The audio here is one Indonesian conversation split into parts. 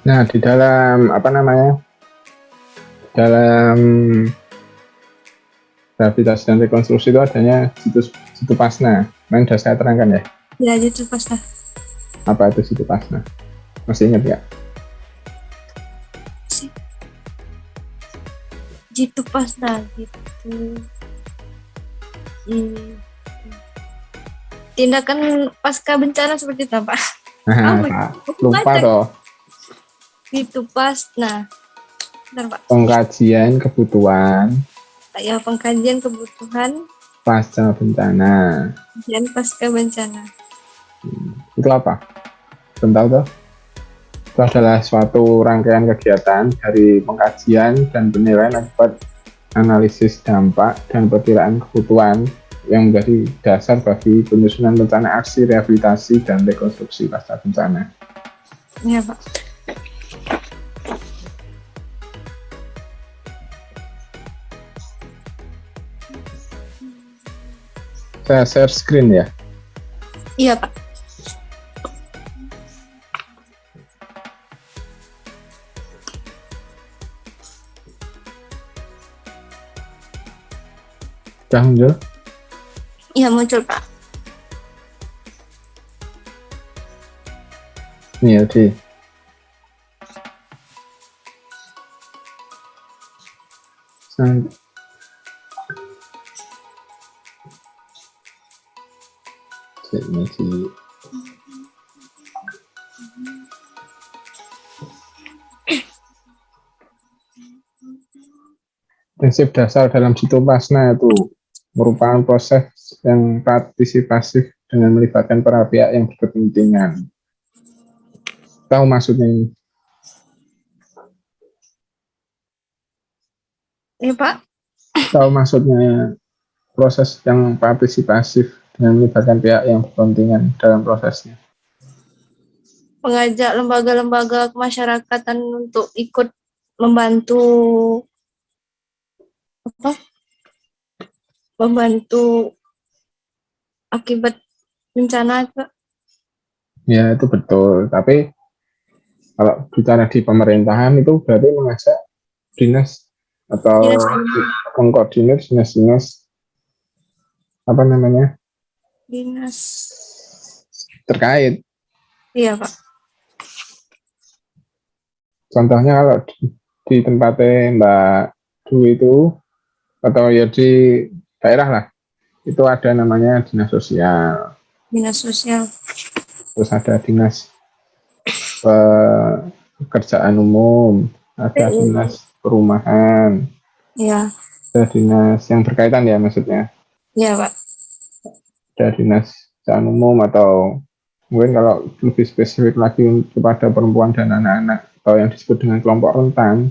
Nah, di dalam apa namanya? Dalam rehabilitasi dan rekonstruksi itu adanya situ pasna. Yang sudah saya terangkan ya. Ya, itu pas lah. Apa itu situ pasna? Masih ingat ya? Gitu pas lah gitu. Tindakan pasca bencana seperti itu apa? Nah, Apa? Aku lupa baca toh. gitu pas. Nah, bentar Pak. Pengkajian kebutuhan Ya, pengkajian kebutuhan pasca bencana. dan pasca bencana. Itu apa? Bentar toh. Itu adalah suatu rangkaian kegiatan dari pengkajian dan penilaian akibat analisis dampak dan perkiraan kebutuhan yang menjadi dasar bagi penyusunan rencana aksi rehabilitasi dan rekonstruksi pasca bencana. Ya, Pak. Saya share screen ya. Iya, Pak. Sudah muncul? Iya, muncul, Pak. Nih ya, di ini di prinsip dasar dalam situ pasna itu merupakan proses yang partisipasif dengan melibatkan para pihak yang berkepentingan. Tahu maksudnya ini? Iya, Pak. Tahu maksudnya proses yang partisipasif dengan melibatkan pihak yang berkepentingan dalam prosesnya? Mengajak lembaga-lembaga kemasyarakatan untuk ikut membantu apa? Membantu akibat bencana, Pak. Ya itu betul, tapi kalau bicara di pemerintahan itu berarti mengajak dinas atau Dinas mengkoordinir dinas-dinas apa namanya dinas. terkait. Iya, Pak. Contohnya kalau di tempatnya Mbak Dwi itu atau ya di daerah lah itu ada namanya dinas sosial, Dinas sosial. terus ada dinas pekerjaan umum, ada PU. dinas perumahan, Iya. ada dinas yang berkaitan ya maksudnya, Iya, Pak. ada dinas pekerjaan umum atau mungkin kalau lebih spesifik lagi kepada perempuan dan anak-anak atau yang disebut dengan kelompok rentan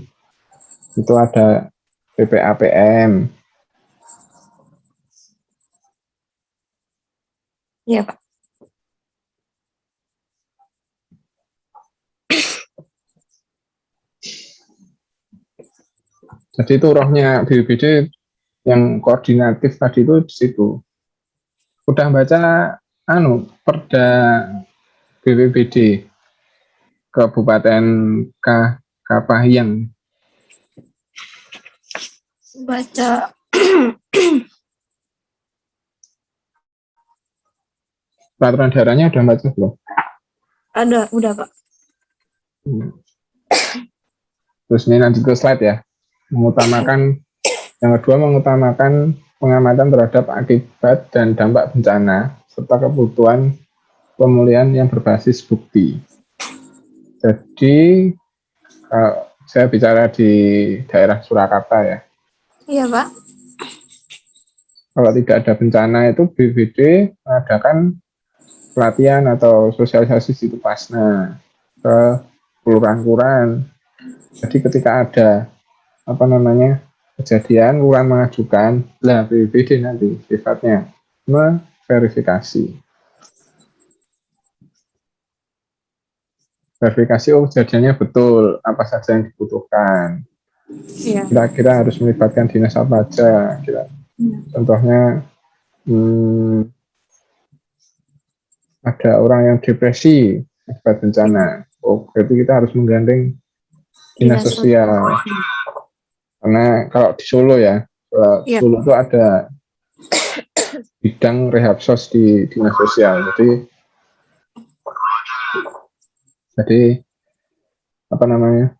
itu ada PPAPM. Iya, Pak. Jadi itu rohnya BPBD yang koordinatif tadi itu di situ. Udah baca Perda BPBD Kabupaten Kapahyang. Baca. Peraturan daerahnya udah baca belum? Ada, udah, Pak. Terus ini lanjut ke slide ya. Yang kedua mengutamakan pengamatan terhadap akibat dan dampak bencana serta kebutuhan pemulihan yang berbasis bukti. Jadi saya bicara di daerah Surakarta ya. Iya, Pak. Kalau tidak ada bencana itu BPBD mengadakan pelatihan atau sosialisasi situ pasna ke kelurahan-kelurahan. Jadi ketika ada kejadian kelurahan mengajukan, lah BPBD nanti sifatnya verifikasi kejadiannya betul apa saja yang dibutuhkan. Iya. Kira-kira harus melibatkan dinas apa aja. Contohnya ada orang yang depresi akibat bencana. Oh, berarti kita harus menggandeng dinas Dinas sosial. sosial. Karena kalau di Solo ya, Iya, Solo itu ada bidang rehab sos di dinas sosial. Jadi apa namanya,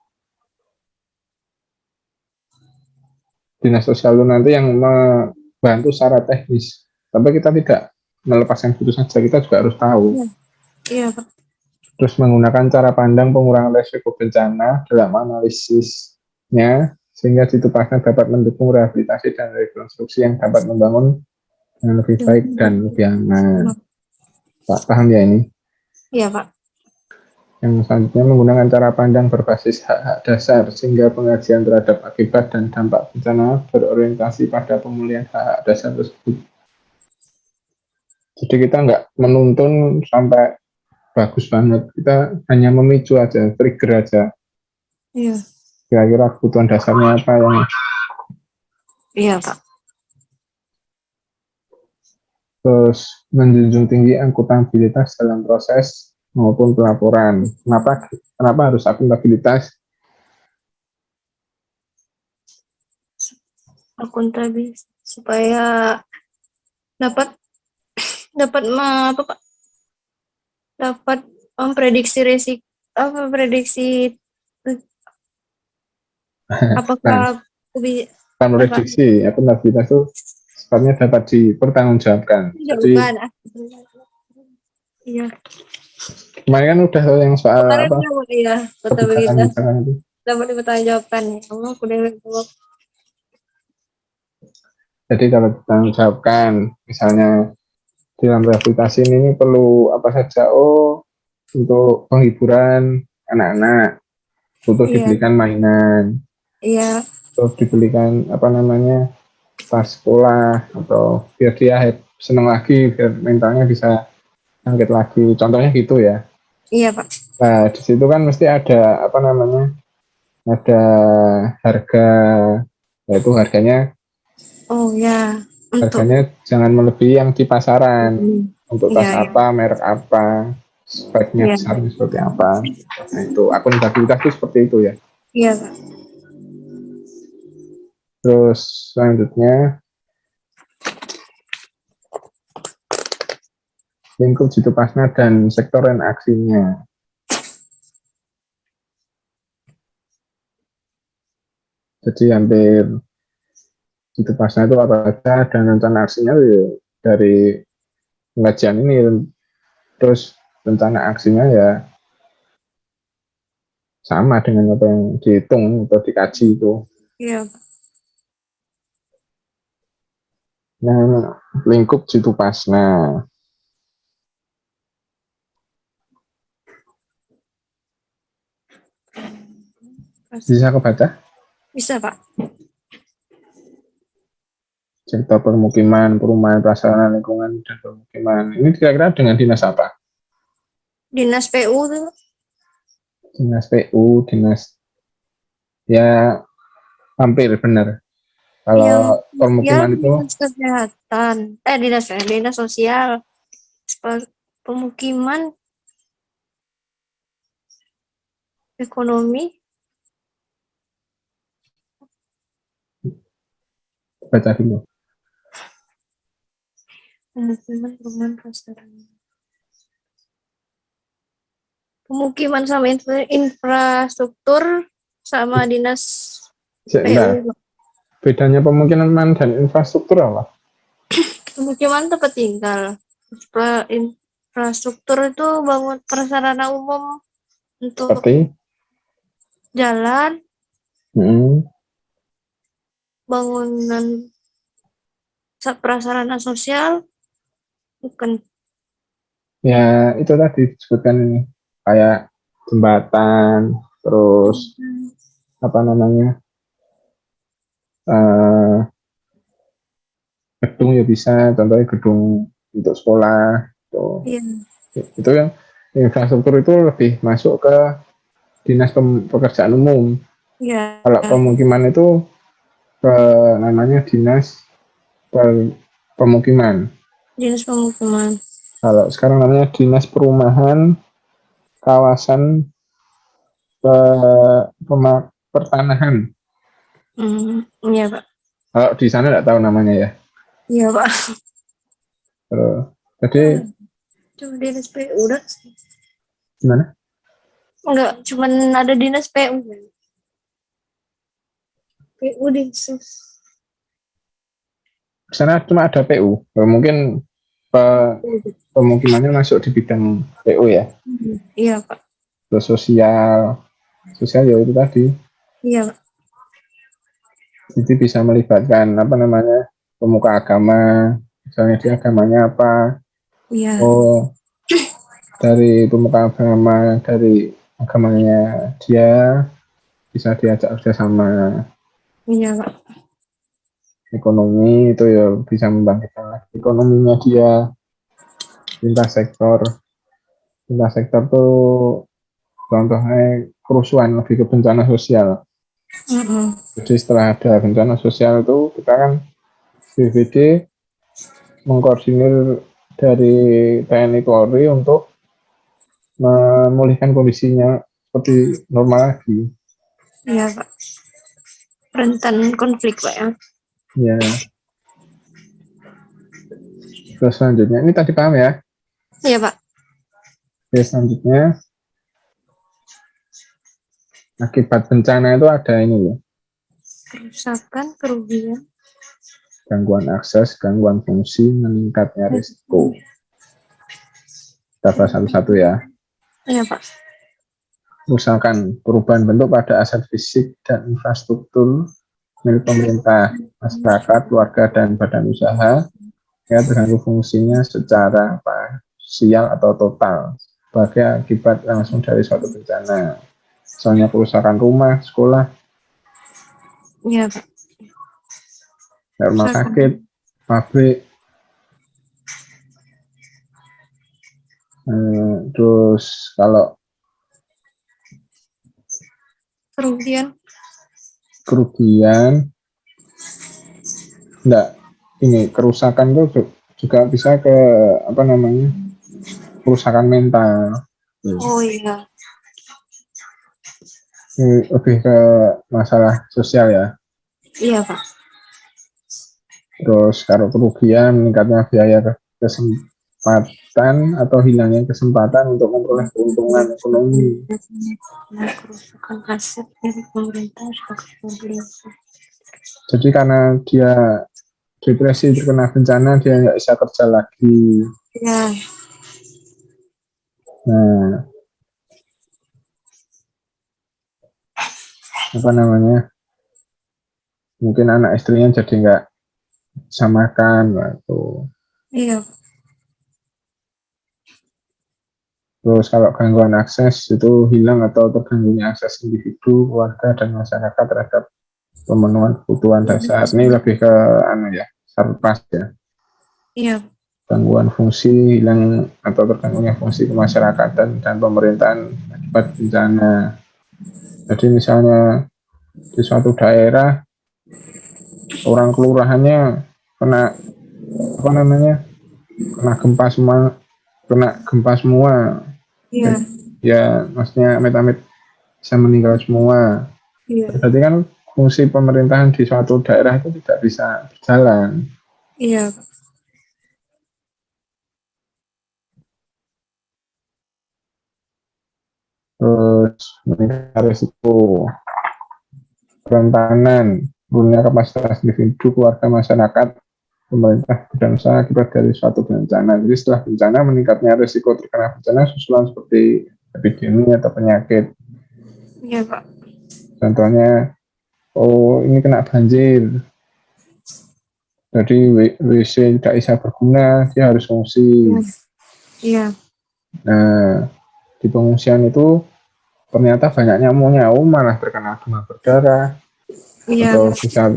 dinas sosial itu nanti yang membantu secara teknis. Tapi kita tidak melepaskan begitu saja, kita juga harus tahu. iya, iya, Pak. Terus menggunakan cara pandang pengurangan risiko bencana dalam analisisnya, sehingga situ pasca dapat mendukung rehabilitasi dan rekonstruksi yang dapat membangun dengan lebih baik dan lebih aman. Pak, paham ya ini? Iya, Pak. Yang selanjutnya menggunakan cara pandang berbasis hak-hak dasar, sehingga pengajian terhadap akibat dan dampak bencana berorientasi pada pemulihan hak-hak dasar tersebut. Jadi kita nggak menuntun sampai bagus banget, kita hanya memicu aja, trigger aja. Iya, Kira-kira kebutuhan dasarnya apa yang iya, Pak. terus menjunjung tinggi akuntabilitas dalam proses maupun pelaporan. Kenapa harus akuntabilitas? Akuntabis supaya dapat dapat apa, Pak? Dapat memprediksi resiko, apa prediksi Nah, apakah kan apa prediksi akuntabilitas itu sifatnya dapat dipertanggungjawabkan. Jadi jawaban. Iya. kemarin kan udah yang soal Kemarin apa dapat ya akuntabilitas kebijakan-kebijakan itu. dapat dipertanggungjawabkan ya. Allah aku udah jawab. Jadi kalau ditanggungjawabkan, misalnya dalam rehabilitasi ini perlu apa saja? Oh, untuk penghiburan anak-anak butuh Iya, dibelikan mainan, iya, terus dibelikan apa namanya tas sekolah, atau biar dia seneng lagi, biar mentalnya bisa bangkit lagi. Contohnya gitu ya. iya, Pak. Nah, di situ kan mesti ada apa namanya? Ada harga, yaitu Oh ya, untuk harganya jangan melebihi yang di pasaran. Untuk iya, tas iya, apa, merek apa, speknya iya, besarnya seperti apa. Nah, itu akuntabilitas itu seperti itu ya. iya, Pak. Terus selanjutnya lingkup jitu pasna dan sektor dan aksinya. Jadi hampir jitu pasna itu apa saja, dan rencana aksinya itu ya dari pengajian ini. Terus rencana aksinya ya sama dengan apa yang dihitung atau dikaji itu. Iya, Nah, lingkup jitu pasna. Pak. Bisa kebaca? Bisa, Pak. Sektor permukiman, perumahan, prasarana lingkungan, dan permukiman. Ini kira-kira dengan dinas apa? Dinas PU tuh. Dinas PU, dinas, ya hampir benar. Iya, Kalau ya permukiman itu dinas kesehatan. Dinas sosial. Pemukiman, ekonomi, baca dulu. pemukiman, perumahan, prasarana. Pemukiman sama infrastruktur sama dinas Sebentar, PU. bedanya pemukiman dan infrastruktur apa? Pemukiman tempat tinggal. Infrastruktur itu bangun prasarana umum untuk Seperti jalan, hmm, bangunan prasarana sosial, bukan. ya itu tadi disebutkan ini, kayak jembatan, terus apa namanya, eh, gedung ya bisa, contohnya gedung untuk sekolah. Iya, Itu yang infrastruktur itu lebih masuk ke dinas pekerjaan umum. iya, Kalau pemukiman itu ke namanya dinas pemukiman. dinas pemukiman. Kalau sekarang namanya dinas perumahan kawasan pertanahan. Iya Pak. Kalau di sana nggak tahu namanya ya. Iya Pak. Terus, jadi Cuma dinas PU udah. gimana? Enggak, cuman ada dinas PU. PU di Di sana cuma ada PU. Mungkin pemukimannya masuk di bidang PU ya. Iya Pak. Terus sosial ya itu tadi. Iya Pak. Jadi bisa melibatkan apa namanya pemuka agama, misalnya dia agamanya apa. Iya. Oh, dari pemuka agama dari agamanya dia bisa diajak kerjasama. Iya Pak. Ekonomi itu ya bisa membangkitkan lagi ekonominya dia. Lintas sektor tuh contohnya kerusuhan, lebih ke bencana sosial. Jadi setelah ada bencana sosial itu kita kan BPD mengkoordinir dari TNI Polri untuk memulihkan kondisinya seperti normal lagi. Iya Pak. Rentan konflik Pak ya. Ya, terus selanjutnya ini tadi paham ya. Iya Pak. Oke, selanjutnya akibat bencana itu ada ini loh, Kerusakan, kerugian. gangguan akses, gangguan fungsi, meningkatnya risiko. Kita bahas satu-satu ya. Iya Pak. Misalkan perubahan bentuk pada aset fisik dan infrastruktur milik pemerintah, masyarakat, keluarga, dan badan usaha ya terganggu fungsinya secara parsial atau total sebagai akibat langsung dari suatu bencana. Misalnya kerusakan rumah, sekolah, Iya Pak. rumah sakit, pabrik, terus kalau kerugian, enggak, ini kerusakan itu juga bisa ke apa namanya kerusakan mental. Oh iya. Ini lebih ke masalah sosial ya. Iya Pak. Terus kalau kerugian meningkatnya biaya kesempatan atau hilangnya kesempatan untuk memperoleh keuntungan ekonomi. Kerusakan aset milik pemerintah sebagai pemerintah. Jadi karena dia depresi terkena bencana dia nggak bisa kerja lagi. Ya. Nah, apa namanya? Mungkin anak istrinya jadi nggak bisa makan, gitu. Iya. Terus kalau gangguan akses itu hilang atau terganggunya akses individu, keluarga, dan masyarakat terhadap pemenuhan kebutuhan dasar. Ini lebih ke ya, surplus ya. Iya. Gangguan fungsi hilang atau terganggunya fungsi kemasyarakatan dan pemerintahan akibat bencana. Jadi misalnya di suatu daerah orang kelurahannya kena apa namanya kena gempa semua. Iya. Ya maksudnya amit-amit bisa meninggal semua. Iya. Berarti kan fungsi pemerintahan di suatu daerah itu tidak bisa berjalan. Iya. Terus meningkat risiko kerentanan, turunnya kapasitas individu, keluarga, masyarakat, pemerintah, dan usaha akibat dari suatu bencana. Jadi setelah bencana meningkatnya risiko terkena bencana susulan seperti epidemi atau penyakit. Iya Pak. Contohnya, ini kena banjir, jadi WC tidak bisa berguna, dia harus mengungsi. Iya. Nah, di pengungsian itu ternyata banyak nyamuknya, malah terkena demam berdarah, Iya. atau bisa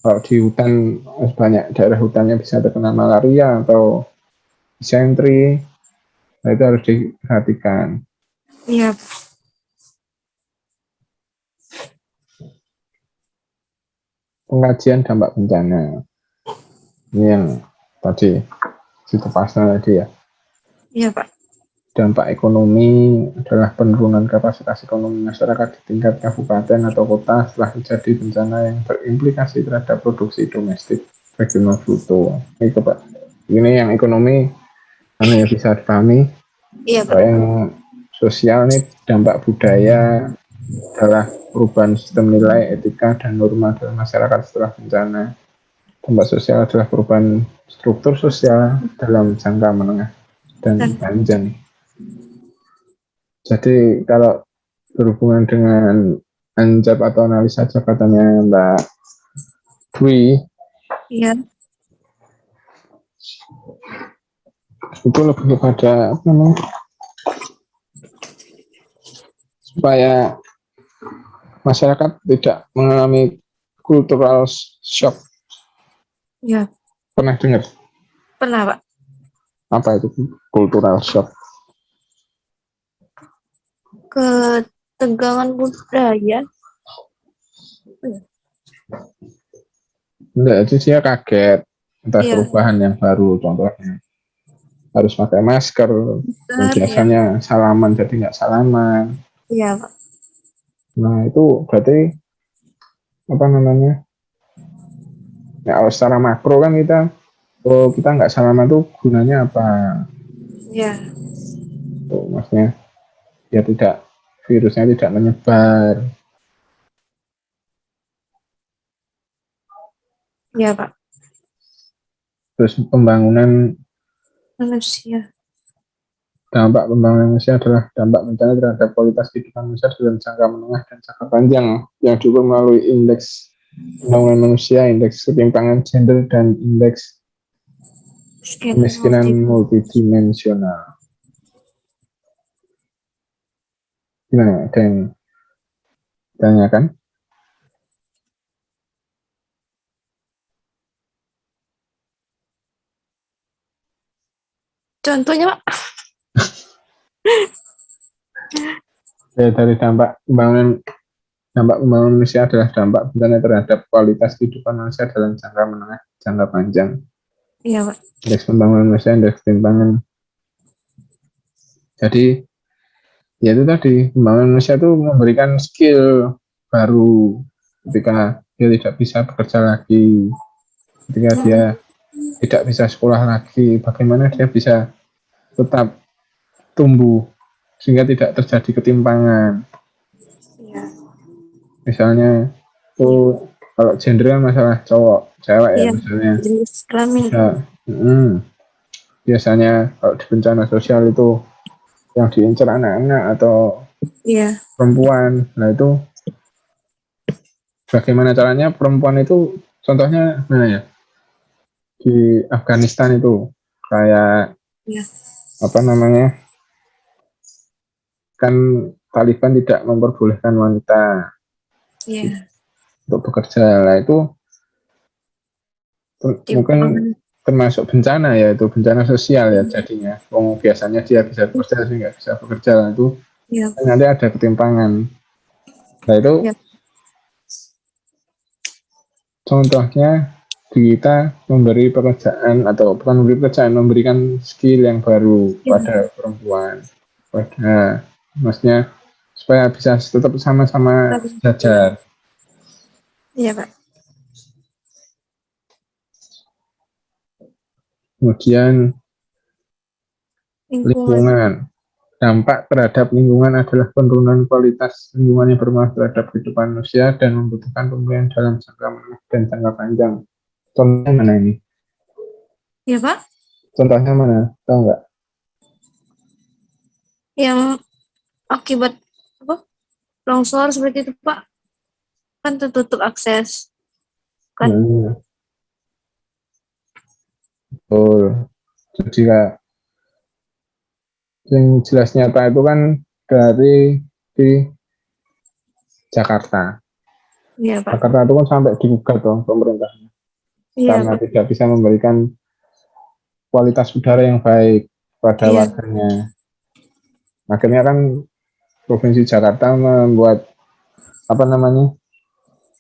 kalau di hutan banyak daerah hutannya bisa terkena malaria atau disentri. Nah, itu harus diperhatikan. Iya. Pengkajian dampak bencana ini yang tadi situasi tadi ya. Iya Pak. Dampak ekonomi adalah penurunan kapasitas ekonomi masyarakat di tingkat kabupaten atau kota setelah terjadi bencana yang berimplikasi terhadap produksi domestik regional bruto. Itu Pak. Ini yang ekonomi ya bisa dipahami. Iya, Pak. Kalau yang sosial nih dampak budaya adalah perubahan sistem nilai, etika, dan norma dalam masyarakat setelah bencana. Dampak sosial adalah perubahan struktur sosial dalam jangka menengah dan panjang. Jadi kalau berhubungan dengan anjab atau analisa jabatannya Mbak Dwi, Iya. itu lebih kepada apa namanya, supaya masyarakat tidak mengalami cultural shock. Iya. Pernah dengar Pernah, Pak. apa itu cultural shock? Ketegangan budaya. Enggak, itu dia kaget entah Iya. perubahan yang baru, contohnya harus pakai masker yang Benar, ya. biasanya salaman jadi nggak salaman. Iya, Pak. Nah itu berarti apa namanya, ya kalau secara makro kan kita nggak salaman tuh gunanya apa Iya. tuh, maksudnya ya tidak, virusnya tidak menyebar. Iya, Pak. Terus pembangunan, Manusia. dampak pembangunan manusia adalah dampak bencana terhadap kualitas kehidupan manusia dalam jangka menengah dan jangka panjang yang diukur melalui indeks pembangunan manusia, indeks ketimpangan gender, dan indeks kemiskinan multidimensional. Gimana? Ada yang tanyakan? Contohnya, Pak. Ya, dari dampak pembangunan manusia adalah dampak bencana terhadap kualitas kehidupan manusia dalam jangka menengah, jangka panjang. Iya, Pak. Indeks pembangunan manusia, indeks ketimpangan. Jadi, ya itu tadi, pembangunan manusia itu memberikan skill baru ketika dia tidak bisa bekerja lagi, ketika dia tidak bisa sekolah lagi, bagaimana dia bisa tetap tumbuh sehingga tidak terjadi ketimpangan. Iya. Misalnya tuh kalau gender kan masalah cowok cewek ya, Iya. misalnya Jenis kelamin. ya, biasanya kalau di bencana sosial itu yang diincar anak-anak atau Iya. perempuan. Nah itu bagaimana caranya perempuan itu, contohnya mana ya, di Afghanistan itu kayak Iya. apa namanya, kan Taliban tidak memperbolehkan wanita Iya. untuk bekerja. Nah itu mungkin Timpangan. termasuk bencana ya, itu bencana sosial ya jadinya. Biasanya dia bisa bekerja sih nggak bisa bekerja. Nah, itu Iya. nanti ada ketimpangan. Nah itu Iya. contohnya kita memberi pekerjaan, atau bukan memberi pekerjaan, memberikan skill yang baru pada perempuan, pada maksudnya supaya bisa tetap sama-sama sejajar. Iya, Pak. Kemudian Lingkungan. lingkungan, dampak terhadap lingkungan adalah penurunan kualitas lingkungan yang berpengaruh terhadap kehidupan manusia dan membutuhkan pemulihan dalam jangka menengah dan jangka panjang. Contohnya mana ini? Iya, Pak. Contohnya mana? Tahu nggak? Yang akibat apa? Longsor seperti itu, Pak. Kan tertutup akses. Kan? Betul. Jadi kayak yang jelas nyata itu kan dari di Jakarta. Iya, Pak. Jakarta itu kan sampai digugat dong pemerintahnya Iya, karena Pak. tidak bisa memberikan kualitas udara yang baik pada Iya. warganya. Akhirnya kan Provinsi Jakarta membuat apa namanya,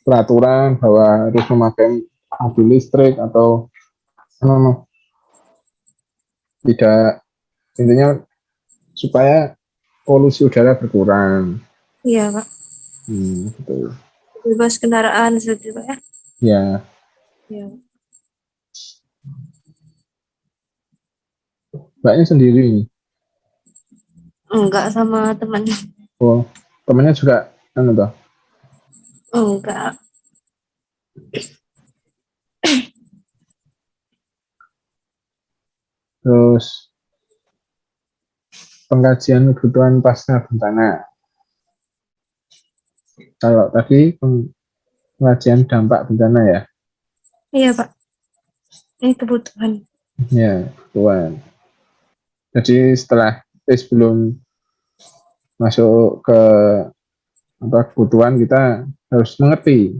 peraturan bahwa harus memakai mobil listrik atau tidak, intinya supaya polusi udara berkurang. Iya, Pak. Betul. Bebas kendaraan seperti itu, Pak, ya. Ya, Iya. mbaknya sendiri nih. Enggak sama teman. Oh, temennya juga anu toh. Enggak. Terus pengkajian kebutuhan pasca bencana. Kalau tadi pengkajian dampak bencana ya. Iya, Pak. Ini kebutuhan. Ya, kebutuhan. Jadi sebelum masuk ke kebutuhan, kita harus mengerti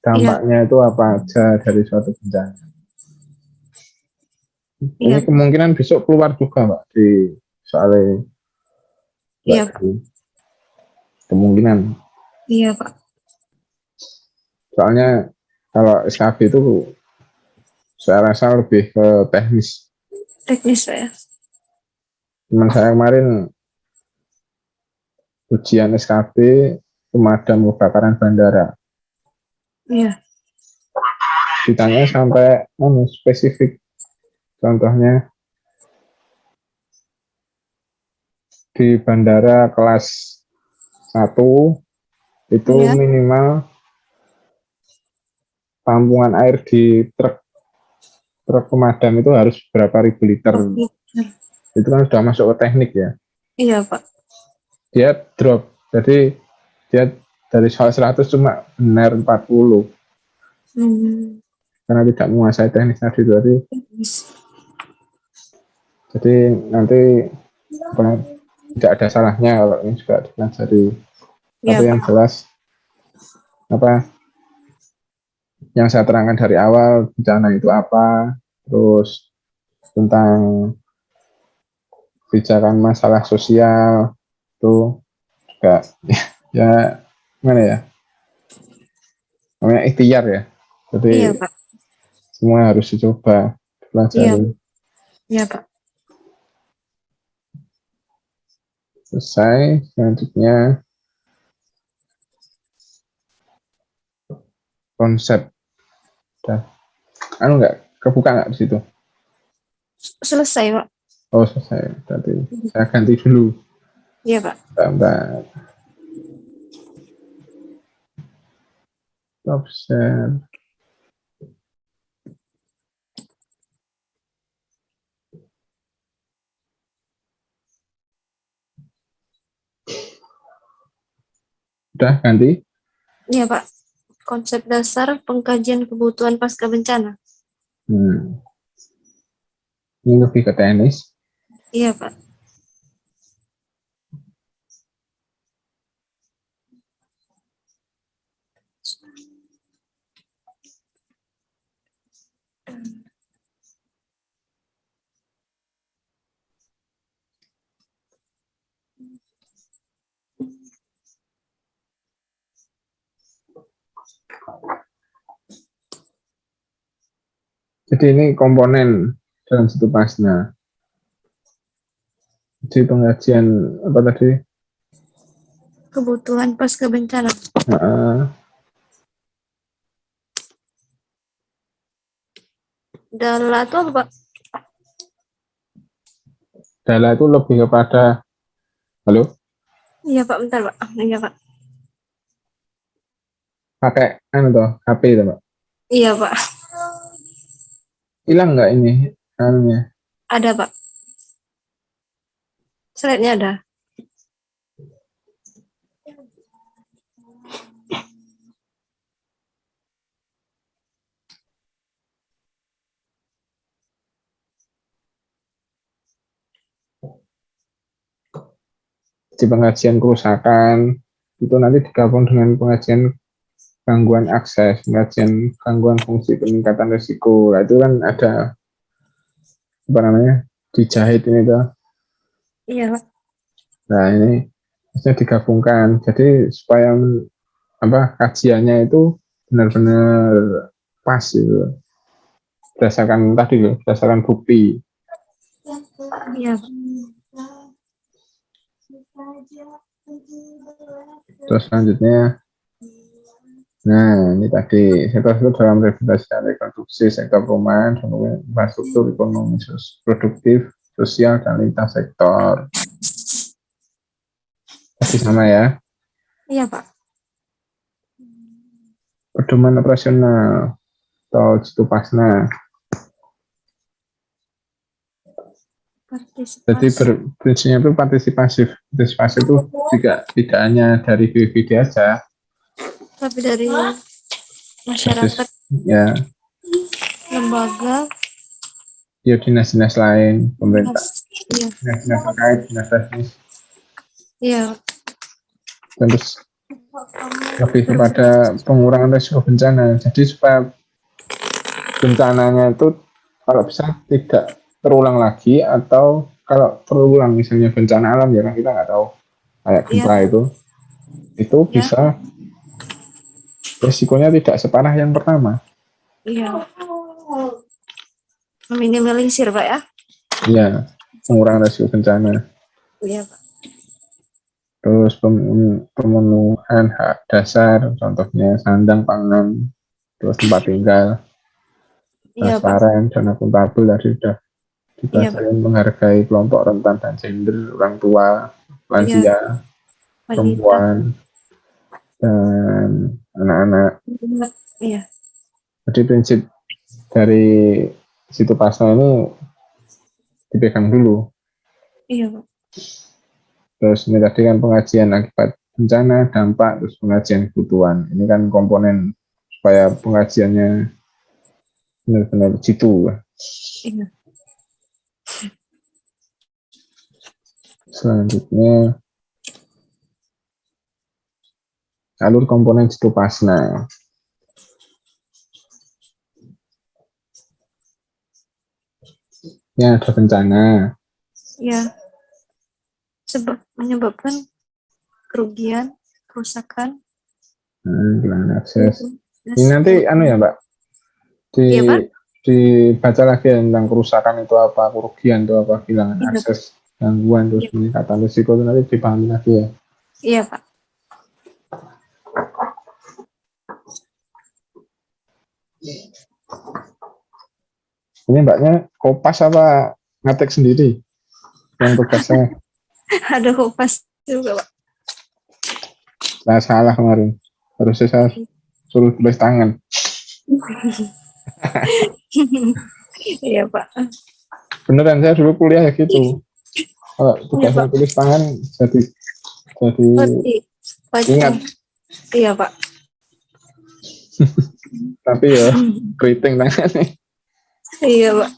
Iya, dampaknya itu apa aja dari suatu bencana. Ini iya, kemungkinan besok keluar juga, Mbak, di soal Mbak iya, Pak. tadi. Kemungkinan. Iya, Pak. Soalnya kalau SKB itu saya rasa lebih ke teknis. Teknis, Pak, ya. Teman saya kemarin ujian SKB pemadam kebakaran bandara. Iya, Ditanya sampai spesifik. Contohnya di bandara kelas 1 itu iya. minimal tampungan air di truk truk pemadam itu harus berapa ribu liter. Oh, iya. Itu kan sudah masuk ke teknik ya. Iya, Pak. Dia drop. Jadi dia dari soal 100 cuma benar 40 Hmm. karena tidak menguasai teknik tadi. Teknis. Jadi nanti apa, tidak ada salahnya kalau ini juga dipelajari. Tapi Iya, yang Pak. jelas apa yang saya terangkan dari awal bencana itu apa, terus tentang kebijakan masalah sosial itu juga ya gimana ya, namanya ikhtiar ya. Iya, Jadi Pak. semua harus dicoba Iya, dipelajari. iya, Pak. Selesai, selanjutnya konsep. Udah, anu nggak kebuka nggak di situ? Selesai, Pak. Oh selesai, berarti saya ganti dulu. Iya, Pak. Mbak, stop share. Udah ganti. Iya, Pak. Konsep dasar pengkajian kebutuhan pasca bencana. Hmm. Ini lebih ke teknis. Iya, Pak. Jadi ini komponen dalam satu pasna. Jadi pengajian apa tadi? Kebutuhan pasca bencana. Nah, Dala itu apa, Pak? Dala itu lebih kepada halo, Iya, Pak. Bentar, Pak. Iya, Pak. pakai anu toh HP itu, Pak. Iya, Pak. Hilang nggak ini anunya? Ada, Pak. Slide-nya ada. Di pengajian kerusakan itu nanti digabung dengan pengajian gangguan akses, pengajian gangguan fungsi peningkatan risiko. Nah, itu kan ada apa namanya dijahit ini tuh. Iya, Pak. Nah ini harusnya digabungkan. Jadi supaya apa kajiannya itu benar-benar pas gitu. Berdasarkan tadi loh, berdasarkan bukti. Iya. Terus selanjutnya, nah ini tadi sektor dalam revitalisasi dan rekonstruksi sektor perumahan, infrastruktur, ekonomi, produktif, sosial, dan lintas sektor. Tadi sama ya. Iya, Pak. Pedoman operasional atau Situpasna. Jadi Partisipasi. prinsipnya itu partisipasif. Partisipasi itu tidak hanya dari BPD aja, Tapi dari masyarakat, ya, lembaga, ya dinas-dinas lain, pemerintah, iya, dinas-dinas terkait, dinas teknis, iya, terus lebih kepada pengurangan risiko bencana. Jadi supaya bencananya itu kalau bisa tidak terulang lagi, atau kalau terulang misalnya bencana alam ya kan kita nggak tahu, kayak iya, gempa itu iya, bisa risikonya tidak separah yang pertama. iya. Meminimalisir, Pak ya. Iya, pengurangan risiko bencana. Iya, Pak. Terus pemenuhan hak dasar, contohnya sandang, pangan, terus tempat tinggal, Iya, Pak. transparan, dan akuntabel tadi sudah Iya, Pak. dibahasain, menghargai kelompok rentan dan gender, orang tua, Iya, lansia, wanita. perempuan, dan anak-anak. Iya, Jadi prinsip dari Situpasna ini dipegang dulu. iya, Pak. Terus ini tadi kan pengajian akibat bencana, dampak, terus pengajian kebutuhan. Ini kan komponen supaya pengajiannya benar-benar jitu. Iya. Selanjutnya, alur komponen Situpasna. Ini ada bencana. Iya. Sebab menyebabkan kerugian, kerusakan. Kehilangan akses. Yes, Ini nanti ya. ya Mbak, Iya, Pak. dibaca lagi tentang kerusakan itu apa, kerugian itu apa, kehilangan Iya, Pak. akses, gangguan, terus Iya, peningkatan risiko itu nanti dipahami lagi ya. iya, Pak. Ini Mbaknya kopas apa ngetik sendiri yang tugasnya? Ada kopas juga, Pak. Nah, salah kemarin. Harusnya saya suruh tulis tangan. Iya, Pak. Beneran, saya dulu kuliah ya gitu. Kalau Iya, tugasnya Pak. tulis tangan jadi Berarti baca. ingat. Iya, Pak. Tapi ya keriting tangannya. Iya, Pak.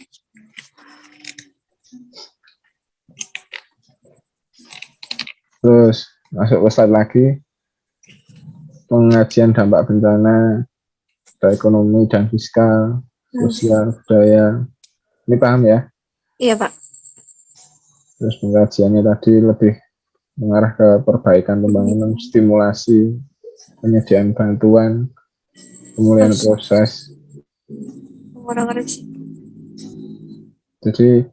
Terus masuk ke slide lagi, pengajian dampak bencana, ada ekonomi dan fiskal, sosial, budaya. Ini paham ya? Iya, Pak. Terus pengajiannya tadi lebih mengarah ke perbaikan pembangunan, stimulasi, penyediaan bantuan, pemulihan proses. Orang-orang sih. Jadi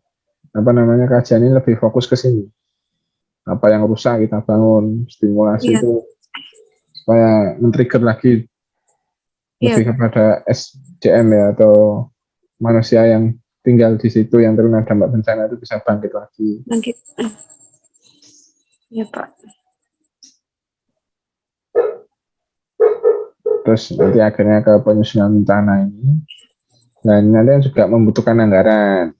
kajian ini lebih fokus ke sini. Apa yang rusak kita bangun, stimulasi Iya. itu supaya men-trigger lagi lebih kepada SDM ya, atau manusia yang tinggal di situ yang terkena dampak bencana itu bisa bangkit lagi. Bangkit. Iya, Pak. Terus nanti akhirnya ke penyusunan bencana ini. Nah, ini nanti juga membutuhkan anggaran.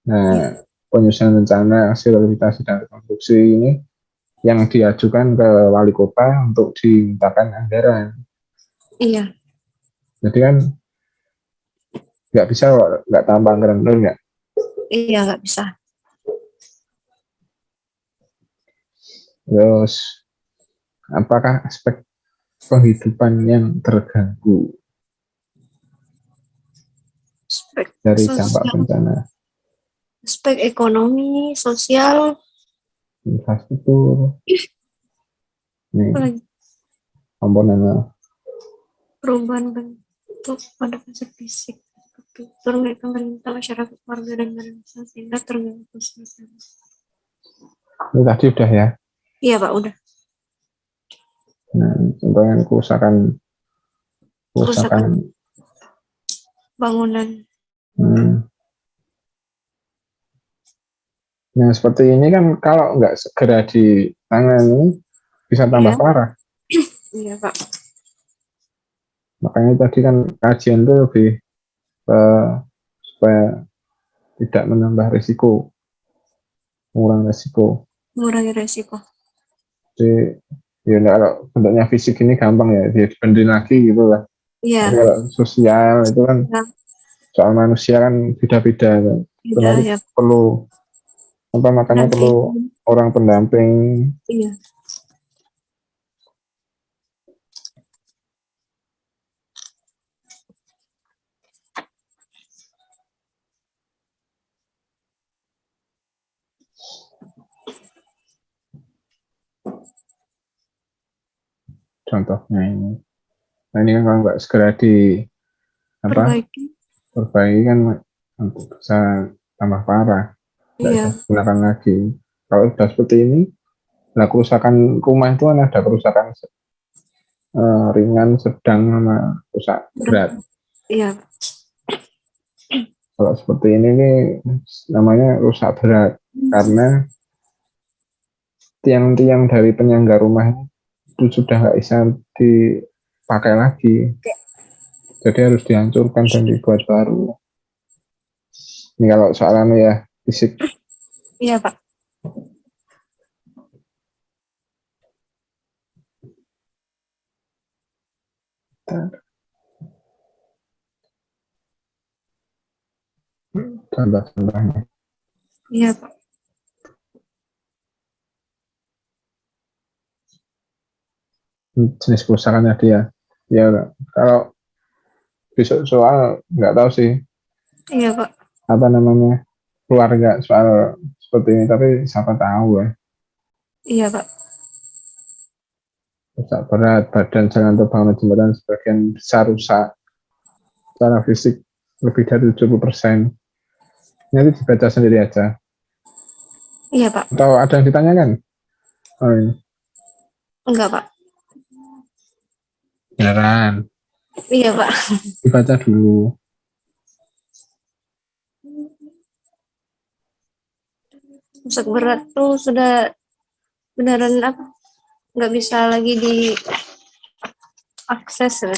Nah, penyusunan bencana, hasil rehabilitasi dan rekonstruksi ini yang diajukan ke wali kota untuk dimintakan anggaran. Iya. Jadi kan nggak bisa nggak tambah anggaran, benar nggak? Iya, nggak bisa. Terus apakah aspek penghidupan yang terganggu Aspek dari dampak sosial, bencana? aspek ekonomi, sosial, Infrastruktur, nih apalagi komponennya. perubahan bentuk pada fase fisik, struktur milik pemerintah, masyarakat, warga, dan bangsa sehingga terganggu sosial. Ini tadi udah ya. Iya Pak, udah. Nah, contohnya kerusakan Kerusakan kerusakan bangunan. hmm. Nah, seperti ini kan kalau nggak segera ditangani bisa tambah Iya, parah. iya Pak. Makanya tadi kan kajian itu lebih supaya tidak menambah risiko, mengurangi risiko. Mengurangi resiko. Jadi ya kalau bentuknya fisik ini gampang ya, dia dibenerin lagi gitu lah. Tapi Iya, kalau sosial itu kan nah, soal manusia kan beda-beda kan. udah Otomatis ya. perlu apa, makanya Damping. perlu orang pendamping. Iya. Contohnya ini. Nah ini kan kalau nggak segera di apa Perbaiki. perbaiki kan bisa tambah parah, nggak bisa Iya, digunakan lagi. Kalau sudah seperti ini, nah kerusakan rumah itu kan ada kerusakan ringan, sedang, sama rusak udah. berat. Iya, Kalau seperti ini nih namanya rusak berat karena tiang-tiang dari penyangga rumah itu sudah nggak bisa dipakai lagi. Jadi harus dihancurkan dan dibuat baru. Ini kalau soalannya ya fisik. iya Pak. Contoh-contohnya. Iya Pak. Jenis kerusakannya dia. Ya kalau besok soal nggak tahu sih Iya Pak. apa namanya keluarga soal seperti ini, tapi siapa tahu ya. Iya Pak. Rusak berat, badan jalan atau bangunan jembatan sebagian besar rusak secara fisik lebih dari 70%. Nanti dibaca sendiri aja. Iya Pak. Atau ada yang ditanyakan? Oh, ini. Enggak Pak. Beneran. Iya Pak. Dibaca dulu. Rusak berat tuh sudah beneran apa? Nggak bisa lagi diakses ya.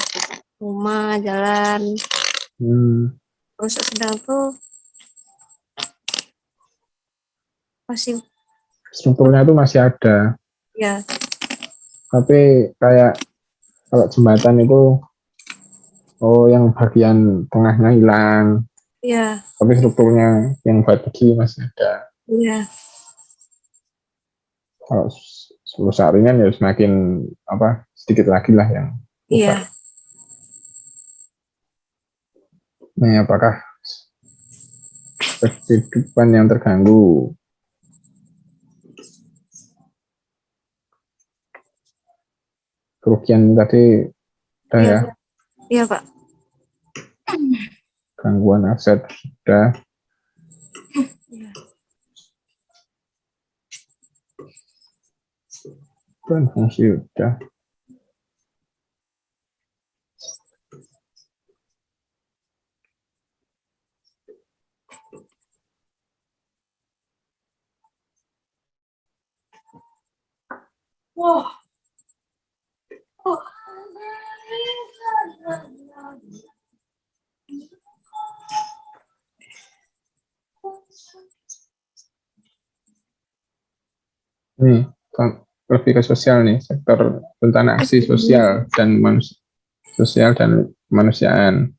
Rumah, jalan. Hmm, Rusak sedang tuh masih strukturnya itu masih ada. ya. Tapi kayak kalau jembatan itu, oh yang bagian tengahnya hilang. Iya, Tapi strukturnya yang bagi masih ada. iya, Kalau rusak ringan ya semakin apa sedikit lagi lah yang rusak. iya, Nah, apakah kehidupan yang terganggu? Kerugian tadi udah iya, ya, iya Pak. gangguan aset sudah, Iya. dan fungsi sudah. Wah. Oh. Ini lebih ke sosial nih, sektor tentang aksi sosial dan sosial dan kemanusiaan.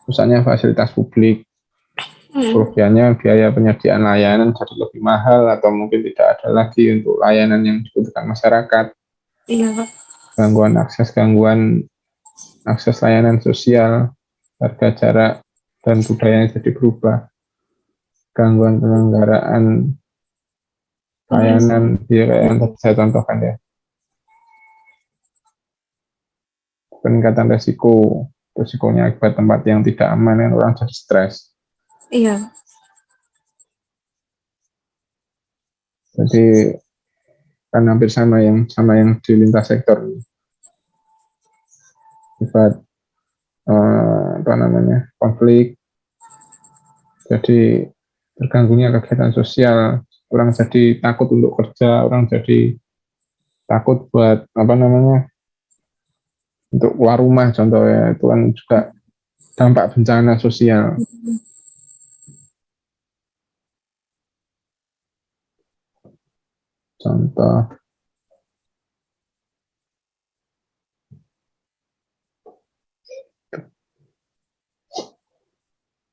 Rusaknya fasilitas publik, kerugiannya biaya penyediaan layanan jadi lebih mahal atau mungkin tidak ada lagi untuk layanan yang dibutuhkan masyarakat. Iya Pak. Gangguan akses layanan sosial, harga jarak dan budaya yang jadi berubah. Gangguan penyelenggaraan layanan, ya kayak yang tadi saya contohkan ya. Peningkatan resikonya akibat tempat yang tidak aman, yang orang jadi stres. Iya. Jadi kan hampir sama yang di lintas sektor. Akibat konflik, jadi terganggunya kegiatan sosial, orang jadi takut untuk kerja, orang jadi takut buat untuk keluar rumah contohnya, itu kan juga dampak bencana sosial. Contoh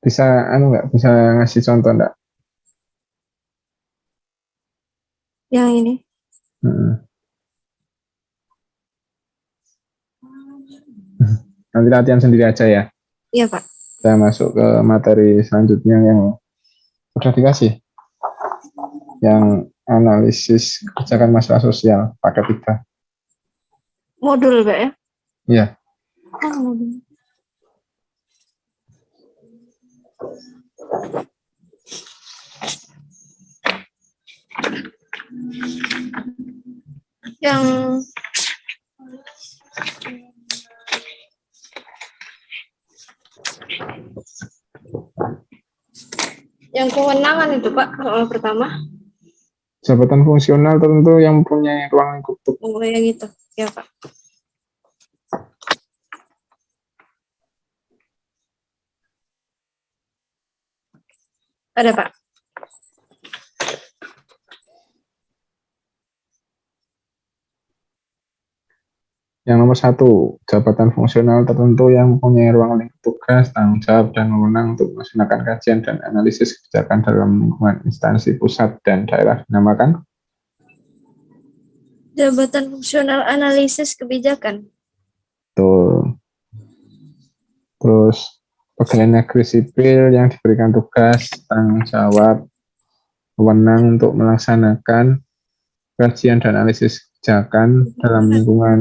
bisa nggak bisa ngasih contoh nggak? Yang ini. Nanti latihan sendiri aja ya. Iya, Pak. Kita masuk ke materi selanjutnya yang udah dikasih, yang analisis kebijakan masalah sosial paket 3. Modul, Pak ya? Iya. Modul. Yang kewenangan itu, Pak, soal pertama. Jabatan fungsional tertentu yang mempunyai ruang lingkup tugas. Oh, yang itu. Ya, Pak. Ada, Pak. Yang nomor 1, jabatan fungsional tertentu yang mempunyai ruang lingkup tugas, tanggung jawab, dan wewenang untuk melaksanakan kajian dan analisis kebijakan dalam lingkungan instansi pusat dan daerah dinamakan Jabatan fungsional analisis kebijakan. Betul. Terus pegawai negeri sipil yang diberikan tugas, tanggung jawab, wewenang untuk melaksanakan kajian dan analisis kebijakan dalam lingkungan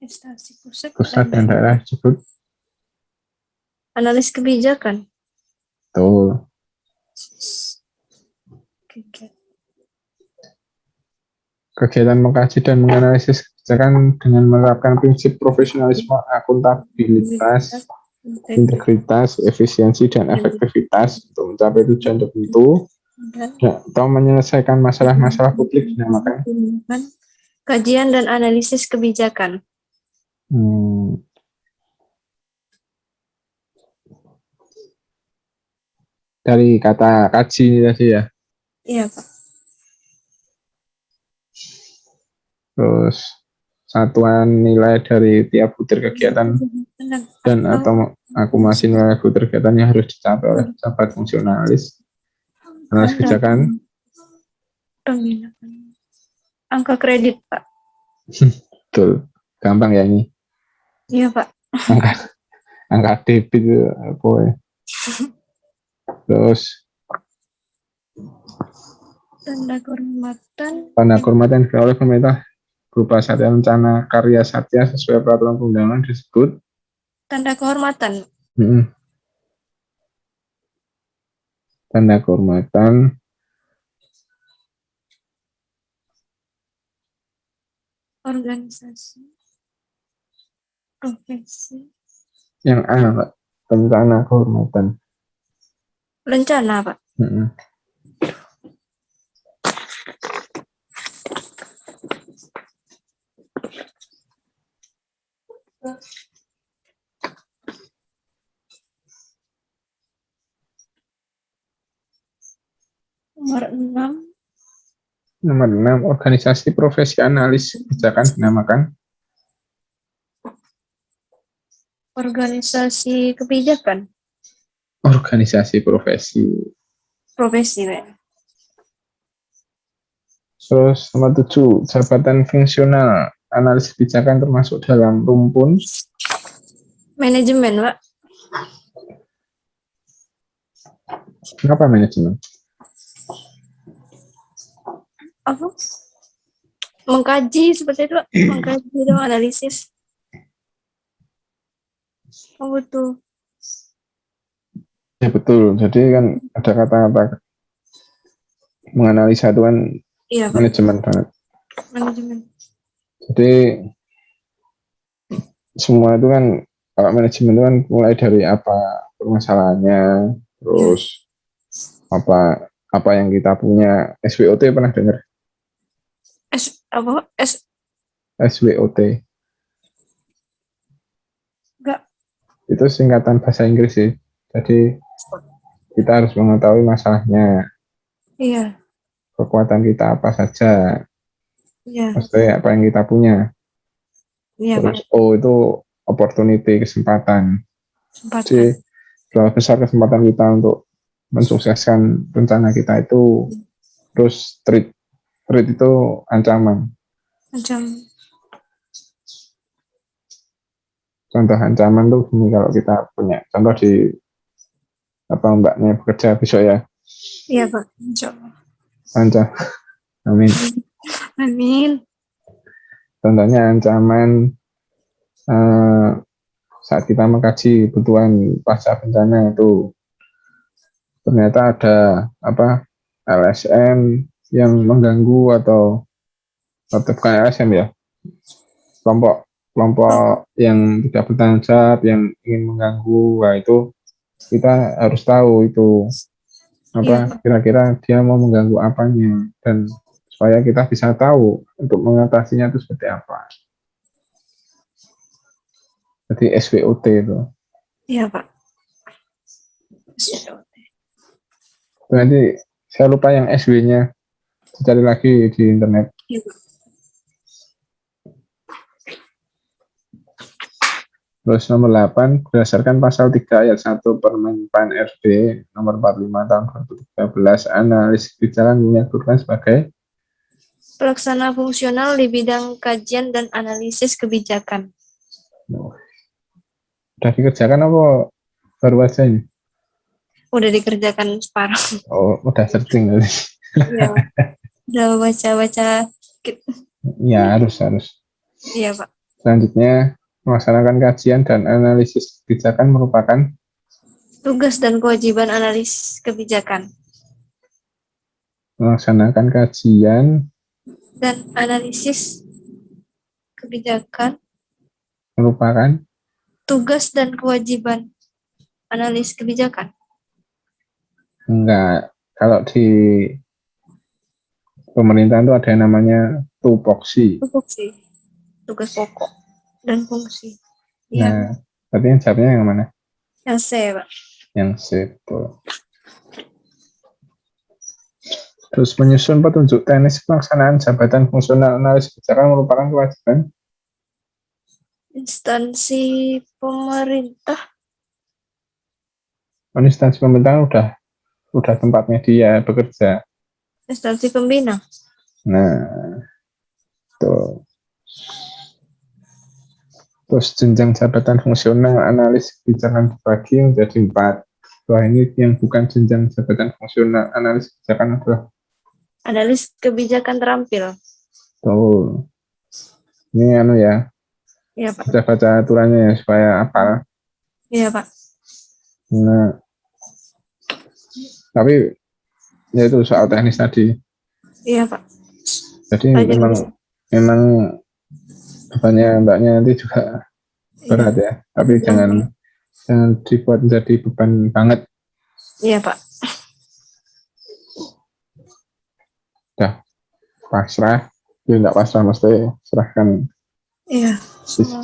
Instansi pusat dan daerah disebut analis kebijakan. Betul. Kegiatan mengkaji dan menganalisis kebijakan dengan menerapkan prinsip profesionalisme, akuntabilitas, integritas, efisiensi, dan efektivitas untuk mencapai tujuan tertentu atau menyelesaikan masalah-masalah publik dinamakan kajian dan analisis kebijakan. Dari kata kaji tadi ya. Iya, Pak. Terus satuan nilai dari tiap butir kegiatan dan atau akumulasi nilai butir kegiatan yang harus dicapai oleh pejabat fungsionalis analis kebijakan. Angka kredit, Pak. Betul, gampang ya ini. Iya, Pak. Angka debit itu apa ya? Terus tanda kehormatan oleh pemerintah berupa satya rencana karya satya sesuai peraturan perundangan disebut tanda kehormatan. Tanda kehormatan organisasi profesi yang Pak, rencana kehormatan. Rencana, Pak. Nomor 6, organisasi profesi analis kebijakan dinamakan organisasi kebijakan. Organisasi profesi, Pak. Terus nomor 7, jabatan fungsional analis kebijakan termasuk dalam rumpun manajemen, Pak. Kenapa manajemen? Apa? Mengkaji seperti itu, Pak. Mengkaji dan analisis. Oh, betul. Ya betul. Jadi kan ada kata-kata menganalisa itu kan Iya, Pak. manajemen banget. Manajemen. Jadi semua itu kan, kalau manajemen itu kan mulai dari apa permasalahannya, Iya. terus apa yang kita punya. SWOT pernah dengar? Apa, Pak? SWOT Enggak. itu singkatan bahasa Inggris sih. Jadi kita harus mengetahui masalahnya, Iya. kekuatan kita apa saja, Iya. maksudnya apa yang kita punya. Iya, Pak. Terus O itu opportunity, kesempatan. Kesempatan. Jadi berapa besar kesempatan kita untuk mensukseskan rencana kita itu. Terus threat itu ancaman. Macam. Contoh ancaman tuh gini, kalau kita punya contoh di apa mbaknya bekerja besok ya, Iya, Pak. Insya Allah. ancam, amin. Amin. Contohnya ancaman eh, saat kita mengkaji kebutuhan pasca bencana itu, ternyata ada apa LSM yang mengganggu, atau bukan LSM ya, kelompok kelompok yang tidak bertanggung jawab yang ingin mengganggu. Nah, itu kita harus tahu itu Iya, apa Pak. kira-kira dia mau mengganggu apanya, dan supaya kita bisa tahu untuk mengatasinya itu seperti apa. Jadi SWOT itu. Iya, Pak. Nanti saya lupa yang SW-nya, cari lagi di internet. Iya, Pak. Terus nomor 8, berdasarkan pasal 3 ayat 1 Permen PAN RB nomor 45 tahun 2013, analis kebijakan menyebutkan sebagai Pelaksana fungsional di bidang kajian dan analisis kebijakan. udah dikerjakan apa baru aja ini? Udah dikerjakan separuh. Oh, udah searching tadi. Iya. Udah baca-baca. Ya, harus. Iya, Pak. Selanjutnya, melaksanakan kajian dan analisis kebijakan merupakan Tugas dan kewajiban analis kebijakan melaksanakan kajian dan analisis kebijakan. merupakan Tugas dan kewajiban analis kebijakan. enggak, kalau di pemerintahan itu ada yang namanya tupoksi. Fungsi. Tugas pokok dan fungsi. Nah, Iya. tapi yang jawabnya yang mana? Yang C, Pak. Yang situ. Terus menyusun petunjuk teknis pelaksanaan jabatan fungsional analis kebijakan merupakan kewajiban Instansi pemerintah. instansi pemerintahan, udah tempatnya dia bekerja. Instansi pembina. Nah, tuh. Terus jenjang jabatan fungsional analis kebijakan dibagi menjadi 4. Wah, ini yang bukan jenjang jabatan fungsional analis kebijakan adalah Analis kebijakan terampil. tuh. Ini anu ya, Iya, Pak. baca-baca aturannya ya supaya apa. Iya, Pak. Nah, tapi ya itu soal teknis tadi. Iya, Pak. Jadi Belajar memang bebannya mbaknya nanti juga berat ya. Tapi jangan dibuat menjadi beban banget. Iya, Pak. Dah pasrah, ya enggak pasrah, mesti serahkan Iya.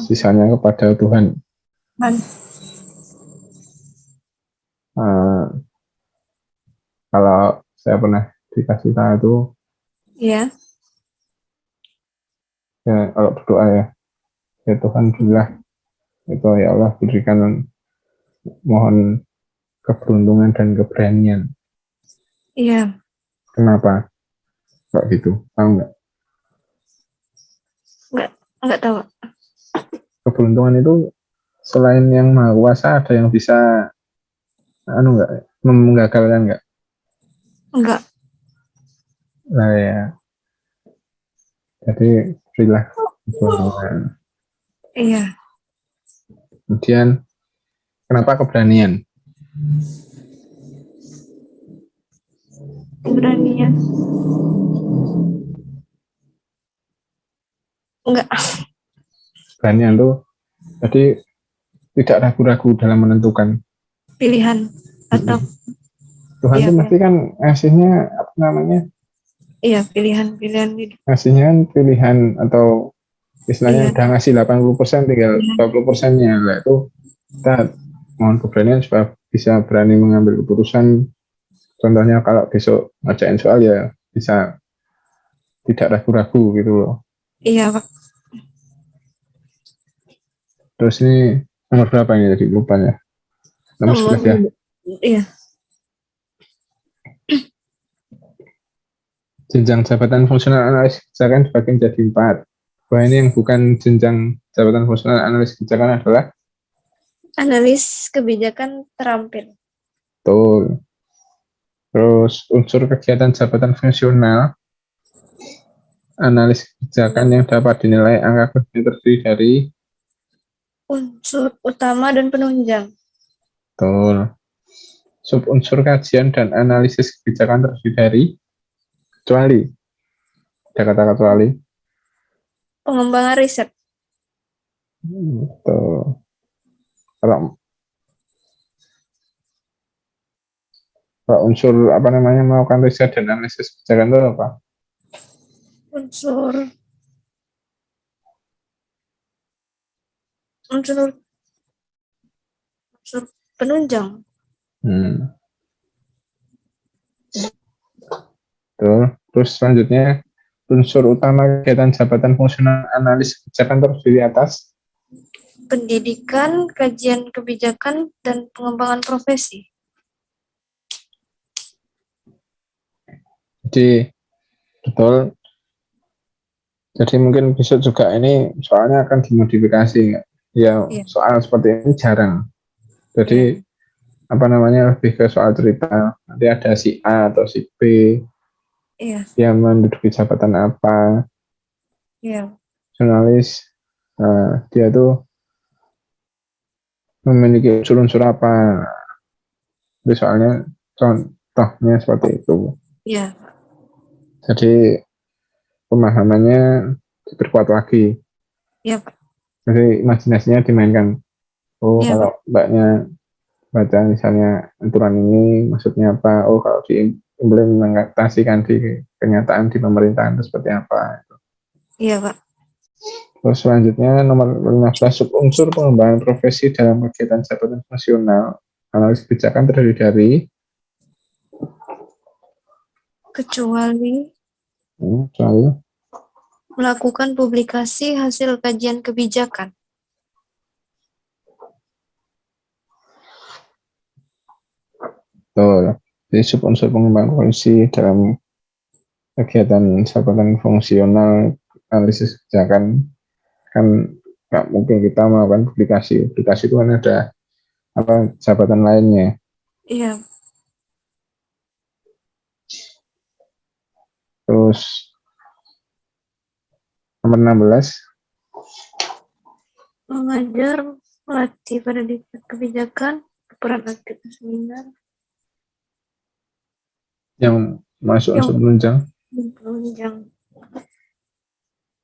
sisanya kepada Tuhan. Kalau saya pernah dikasih tahu itu, Iya. ya kalau berdoa ya Tuhan berilah itu, ya Allah berikan, mohon keberuntungan dan keberanian. Iya. Kenapa kok gitu? Tahu nggak? Nggak tahu. Keberuntungan itu selain yang maha kuasa, ada yang bisa nggak menggagalkan nggak? Enggak. Nah ya, jadi berilah keberuntungan. Iya. Kemudian kenapa keberanian? Keberanian. Enggak. Beranian tuh, jadi tidak ragu-ragu dalam menentukan. Pilihan atau Mm-mm. Tuhan iya tuh ya. mesti kan ngasihnya apa namanya, Iya, pilihan-pilihan hidup. ngasihnya kan pilihan atau istilahnya Iya, udah ngasih 80% tinggal pilihan. 20%-nya lah itu kita mohon keberanian supaya bisa berani mengambil keputusan. Contohnya kalau besok ngerjain soal ya bisa tidak ragu-ragu gitu loh. Iya, Pak. Terus ini nomor berapa ini tadi lupa ya? Nomor Nomor 11 ya. iya, Jenjang jabatan fungsional analis kebijakan dibagi menjadi 4. Bahwa ini yang bukan jenjang jabatan fungsional analis kebijakan adalah analis kebijakan terampil. betul. Terus unsur kegiatan jabatan fungsional analis kebijakan yang dapat dinilai angka kerja terdiri dari Unsur utama dan penunjang. betul. Subunsur kajian dan analisis kebijakan terdiri dari kecuali ada kata kecuali. Pengembangan riset. Betul. Kalau unsur apa namanya melakukan riset dan analisis kebijakan itu apa? Unsur unsur unsur penunjang. Hmm, betul. Terus selanjutnya unsur utama kegiatan jabatan fungsional analis kebijakan terdiri atas. Pendidikan, kajian kebijakan, dan pengembangan profesi. Jadi betul. Jadi mungkin besok juga ini soalnya akan dimodifikasi. Ya Iya, soal seperti ini jarang. iya, Jadi apa namanya lebih ke soal cerita. Nanti ada si A atau si B iya, yang menduduki jabatan apa. iya, Jurnalis dia tuh memiliki unsur-unsur apa. Itu soalnya contohnya seperti itu. iya, Jadi pemahamannya diperkuat lagi. iya, Pak. Jadi imajinasinya dimainkan. Oh Iya, Pak. kalau mbaknya baca misalnya aturan ini maksudnya apa? Oh kalau diimplementasikan di kenyataan di pemerintahan itu seperti apa? Iya, Pak. Terus selanjutnya nomor 15 subunsur pengembangan profesi dalam kegiatan jabatan nasional. Analis kebijakan terdiri dari Kecuali soal melakukan publikasi hasil kajian kebijakan. betul. Jadi subunsur pengembangan profesi dalam kegiatan jabatan fungsional analisis kebijakan kan nggak mungkin kita melakukan publikasi. Publikasi itu kan ada apa jabatan lainnya. Iya, Terus nomor 16 mengajar, melatih pada diklat kebijakan, peran aktif seminar, yang masuk yang unsur penunjang. menunjang.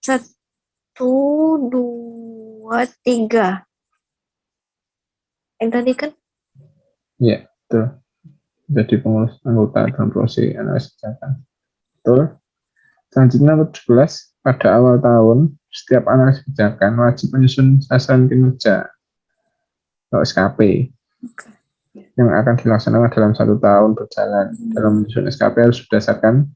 Satu, dua, tiga. Yang tadi kan? Ya, betul. Jadi pengurus anggota dalam proses analisis kebijakan. Betul. Selanjutnya nomor 17, pada awal tahun, setiap analis kebijakan wajib menyusun sasaran kinerja atau SKP yang akan dilaksanakan dalam 1 tahun berjalan. Dalam menyusun SKP harus berdasarkan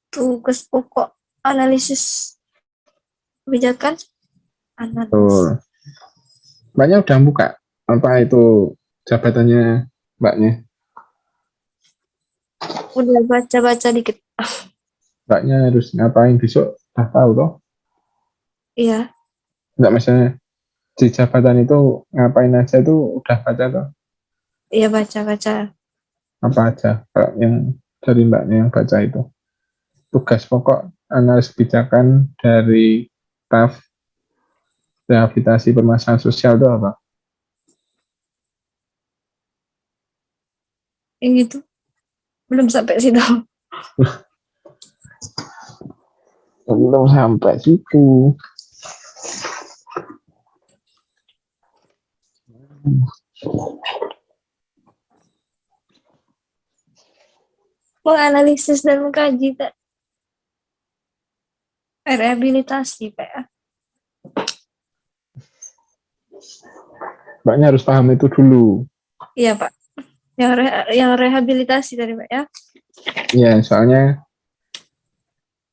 Tugas pokok analisis kebijakan. Analisis. betul. Mbaknya udah buka apa itu jabatannya mbaknya? Udah baca-baca dikit. Mbaknya harus ngapain besok? Udah tahu toh? Iya, Enggak misalnya di jabatan itu ngapain aja itu udah baca toh? iya baca-baca. Apa aja kalau yang dari mbaknya yang baca itu? Tugas pokok analis kebijakan dari staf rehabilitasi permasalahan sosial itu apa? Yang itu belum sampai situ. Belum sampai situ. Menganalisis dan mengkaji rehabilitasi Pak ya. Mbaknya harus paham itu dulu. Iya Pak. Yang rehabilitasi tadi Pak ya. Ya, soalnya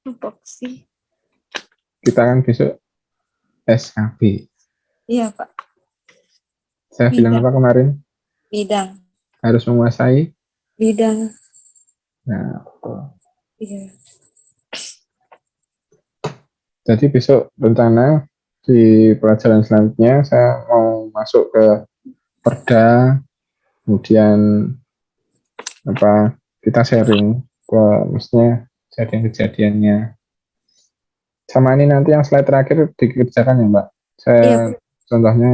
Tupoksi. kita kan besok SKB. Iya Pak. Saya bilang apa kemarin? Bidang. Harus menguasai. Bidang. Nah, betul. Iya. Jadi besok rencana di pelajaran selanjutnya saya mau masuk ke Perda, kemudian apa kita sharing ke maksudnya kejadian-kejadiannya. Sama ini nanti yang slide terakhir dikerjakan ya Mbak. Saya Iya. contohnya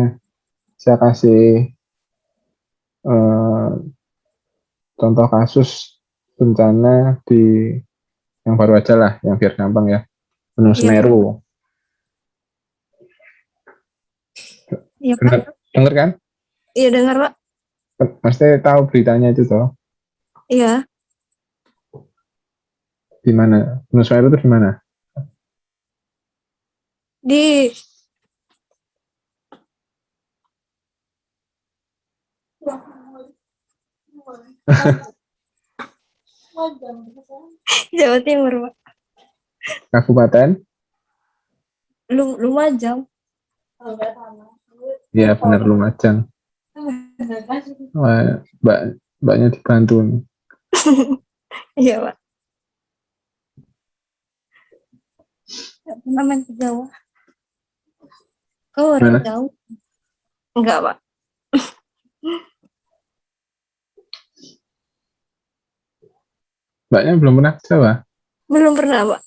saya kasih contoh kasus bencana di yang baru aja lah, yang biar gampang ya. Gunung Semeru. Iya Pak. Dengar kan? Iya dengar Pak. Pasti tahu beritanya itu toh. Iya. Di mana? Gunung Semeru itu di mana? Di Jawa Timur Pak. Kabupaten? Lumajang. Ya benar Lumajang. Wah, mbaknya dibantu nih. Iya Pak. Pernah main ke Jawa. Kau orang Jawa? Enggak Pak. Mbaknya belum pernah ke Jawa? Belum pernah Pak.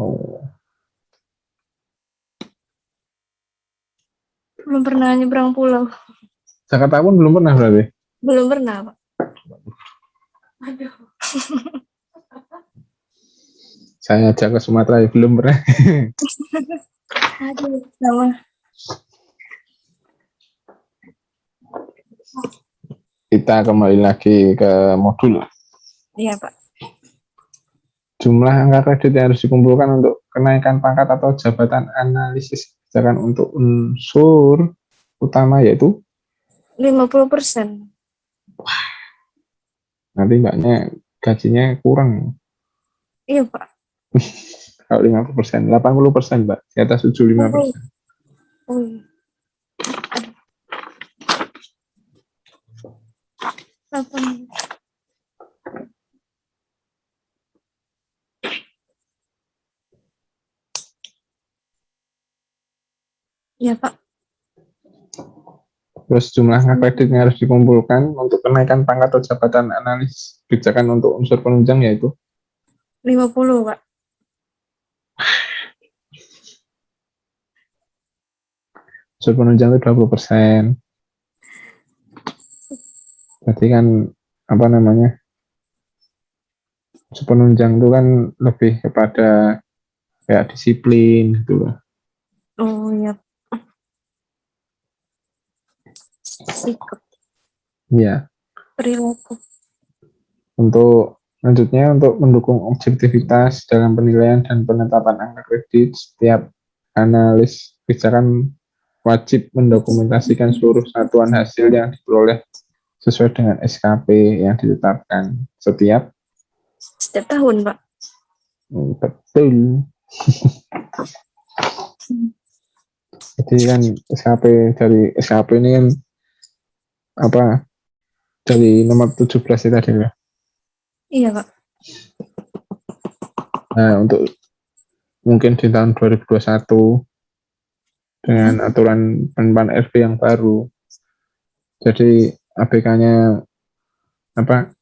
Oh. Belum pernah nyebrang pulau. Jakarta pun belum pernah berarti? Belum pernah Pak. Aduh. Saya ajak ke Sumatera ya belum pernah. Aduh, sama. Kita kembali lagi ke modul. Iya Pak. Jumlah angka kredit yang harus dikumpulkan untuk kenaikan pangkat atau jabatan analisis kebijakan untuk unsur utama yaitu 50%. nanti mbaknya gajinya kurang. Iya Pak. Kalau 50%, 80% mbak, di atas 75%. Oh. Apa? Iya Pak. Terus jumlah angka kredit yang harus dikumpulkan untuk kenaikan pangkat atau jabatan analis kebijakan untuk unsur penunjang yaitu 50 Pak. unsur penunjang itu 20%. Berarti kan apa namanya, unsur penunjang itu kan lebih kepada kayak disiplin gitu loh. Oh iya. Sikap. Iya. Perilaku. Untuk selanjutnya, untuk mendukung objektivitas dalam penilaian dan penetapan angka kredit, setiap analis kebijakan wajib mendokumentasikan seluruh satuan hasil yang diperoleh sesuai dengan SKP yang ditetapkan setiap tahun Pak. Betul. Jadi kan SKP, dari SKP ini kan apa, dari nomor 17 itu tadi ya. Iya Pak. Nah, untuk mungkin di tahun 2021 dengan aturan penerapan RP yang baru, jadi ABK-nya apa,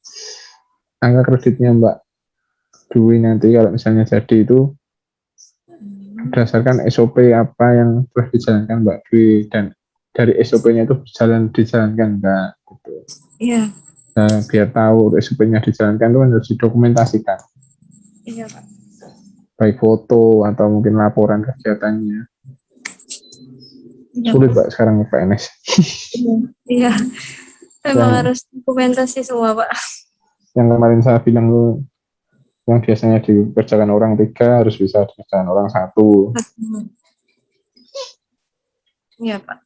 angka kreditnya Mbak Dwi nanti kalau misalnya jadi itu berdasarkan SOP apa yang telah dijalankan Mbak Dwi, dan dari SOP-nya itu dijalankan enggak gitu. Iya. Nah, biar tahu SOP-nya dijalankan itu harus didokumentasikan. Iya Pak. baik foto atau mungkin laporan kegiatannya. Ya, Sulit Pak sekarang PNS. iya. Emang Yang harus dokumentasi semua, Pak. yang kemarin saya bilang tuh, yang biasanya dikerjakan orang 3 harus bisa dikerjakan orang 1. Iya, Pak.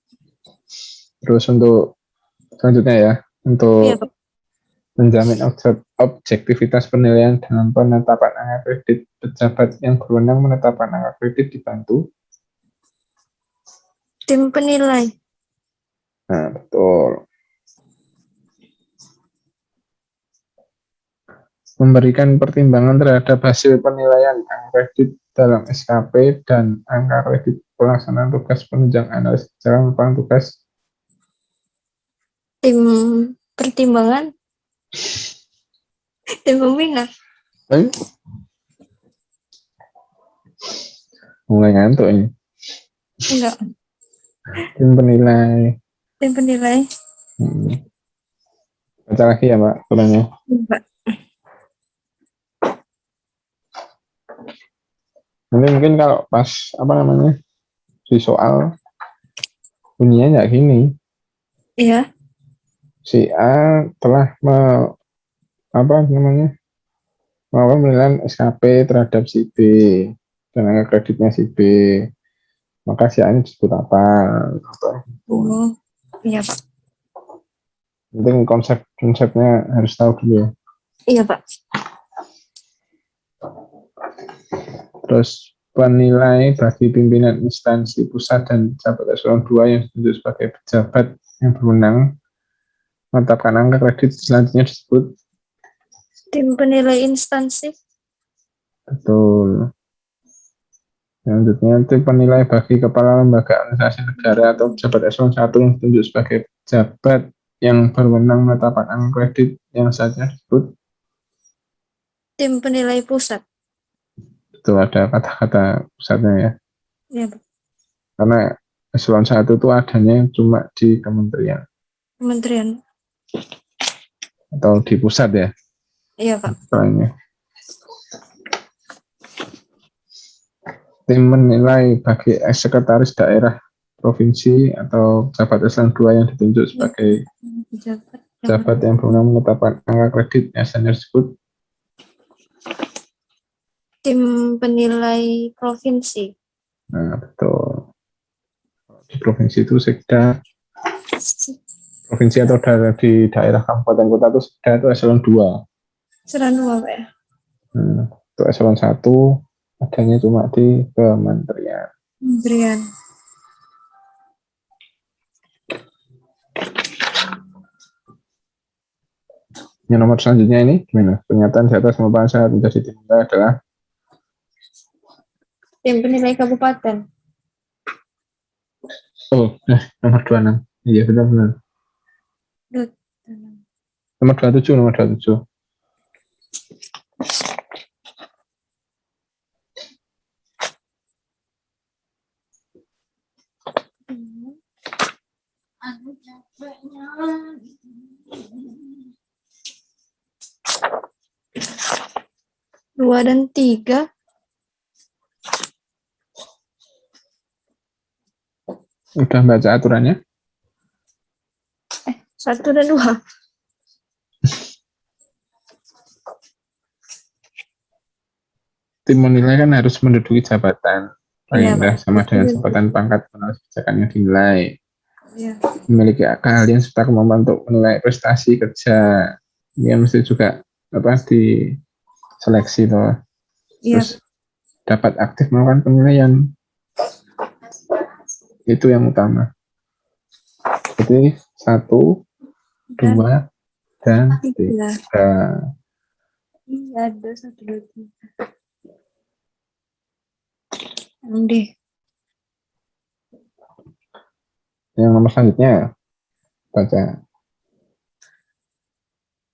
Terus untuk selanjutnya ya, Iya, untuk Pak. menjamin objektivitas penilaian dalam penetapan angka kredit, pejabat yang berwenang menetapkan angka kredit dibantu. Tim penilai. Nah, betul. Memberikan pertimbangan terhadap hasil penilaian angka kredit dalam SKP dan angka kredit pelaksanaan tugas penunjang analis cara merupakan tugas Tim pertimbangan. Tim pembina. eh, mulai ngantuk ini. Enggak. Tim penilai. Tim penilai. Baca lagi ya Mbak aturannya. Enggak. Nanti mungkin kalau pas apa namanya di soal bunyinya nggak gini. Iya. Si A telah apa namanya melakukan penilaian SKP terhadap si B dan angka kreditnya si B. Maka si A ini disebut apa? Gitu. Oh, iya, Pak. Penting konsepnya harus tahu dulu ya. Iya, Pak. Terus penilai bagi pimpinan instansi pusat dan pejabat eselon 2 yang ditunjuk sebagai pejabat yang berwenang menetapkan angka kredit selanjutnya disebut Tim penilai instansi. betul. Selanjutnya tim penilai bagi kepala lembaga organisasi negara atau pejabat eselon 1 yang ditunjuk sebagai pejabat yang berwenang menetapkan angka kredit yang selanjutnya disebut Tim penilai pusat. betul, ada kata-kata pusatnya ya. Iya, Pak. Karena eselon 1 itu adanya cuma di kementerian Kementerian. atau di pusat ya. Iya, Pak. Soalnya. Tim menilai bagi sekretaris daerah provinsi atau pejabat eselon 2 yang ditunjuk sebagai pejabat yang berwenang menetapkan angka kredit yang selanjutnya disebut Tim penilai provinsi. nah betul. Di provinsi itu sekda, provinsi atau di daerah kabupaten kota itu sekda itu eselon 2. Eselon 2, Pak ya. Untuk eselon 1 adanya cuma di kementerian. Kementerian. Yang nomor selanjutnya ini gimana? Pernyataan di atas merupakan syarat menjadi tim penilai adalah Tim penilai kabupaten. nomor 26. Iya benar-benar. Nomor 27, nomor 27. Dua dan 3. Udah baca aturannya? 1 dan 2. Tim menilai kan harus menduduki jabatan paling Iya, rendah Pak. sama dengan jabatan pangkat pengawas kebijakan yang dinilai, Iya. memiliki keahlian serta kemampuan untuk menilai prestasi kerja. Ini mesti juga apa diseleksi loh. Iya. Terus dapat aktif melakukan penilaian, itu yang utama. Jadi 1, 2, dan 3. Iya, ada 1, 2, 3. Deh. Yang nomor selanjutnya baca.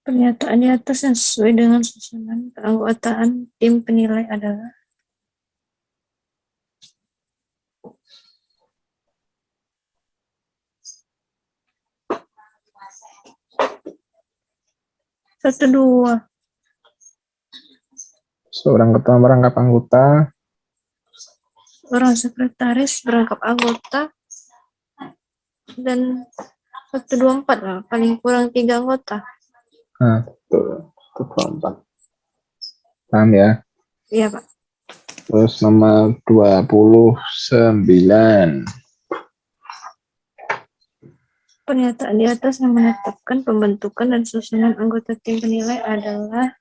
Pernyataan di atas yang sesuai dengan susunan keanggotaan tim penilai adalah 1, 2. seorang ketua merangkap anggota, Orang sekretaris berangkap anggota, dan 124 lah, paling kurang 3 anggota. nah betul, itu kelompok. Paham ya? Iya, Pak. Terus nomor 29. Pernyataan di atas yang menetapkan pembentukan dan susunan anggota tim penilai adalah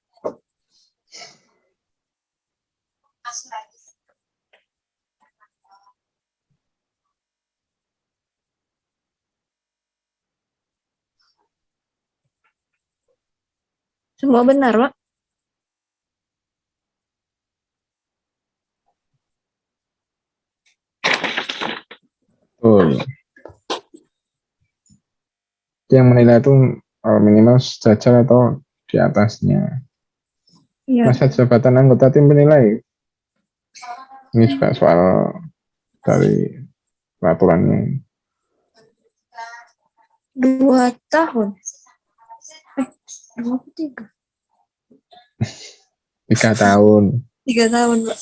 semua benar, Pak. Betul. Yang menilai itu minimal sejajar atau di atasnya. Iya. Masa jabatan anggota tim penilai. Ini juga soal dari peraturannya. 2 tahun. 23. 3 tahun. 3 tahun, Pak.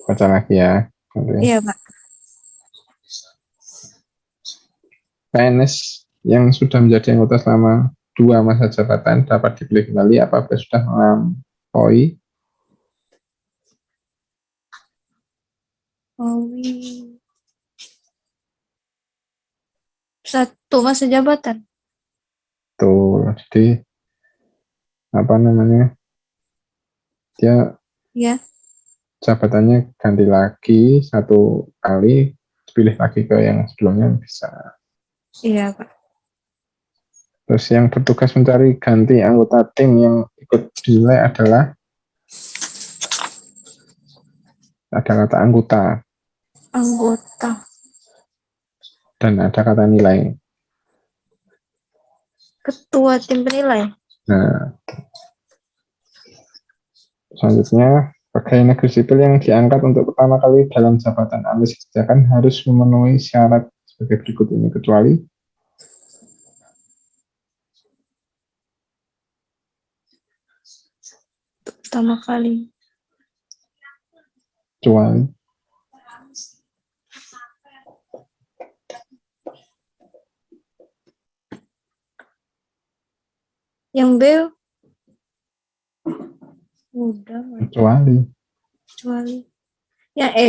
Baca lagi ya. Nanti. Iya, Pak. PNS yang sudah menjadi anggota selama 2 masa jabatan dapat dipilih kembali apabila sudah melampaui Satu masa jabatan. tuh. Jadi apa namanya? Dia Ya. jabatannya ganti lagi 1 kali, pilih lagi ke yang sebelumnya bisa. Iya, Pak. Terus yang bertugas mencari ganti anggota tim yang ikut dinilai adalah ada kata anggota dan ada kata nilai. Ketua tim penilai. Nah, selanjutnya pegawai negeri sipil yang diangkat untuk pertama kali dalam jabatan analis kebijakan harus memenuhi syarat sebagai berikut ini kecuali Pertama kali. kecuali Yang B udah, kecuali. Yang E.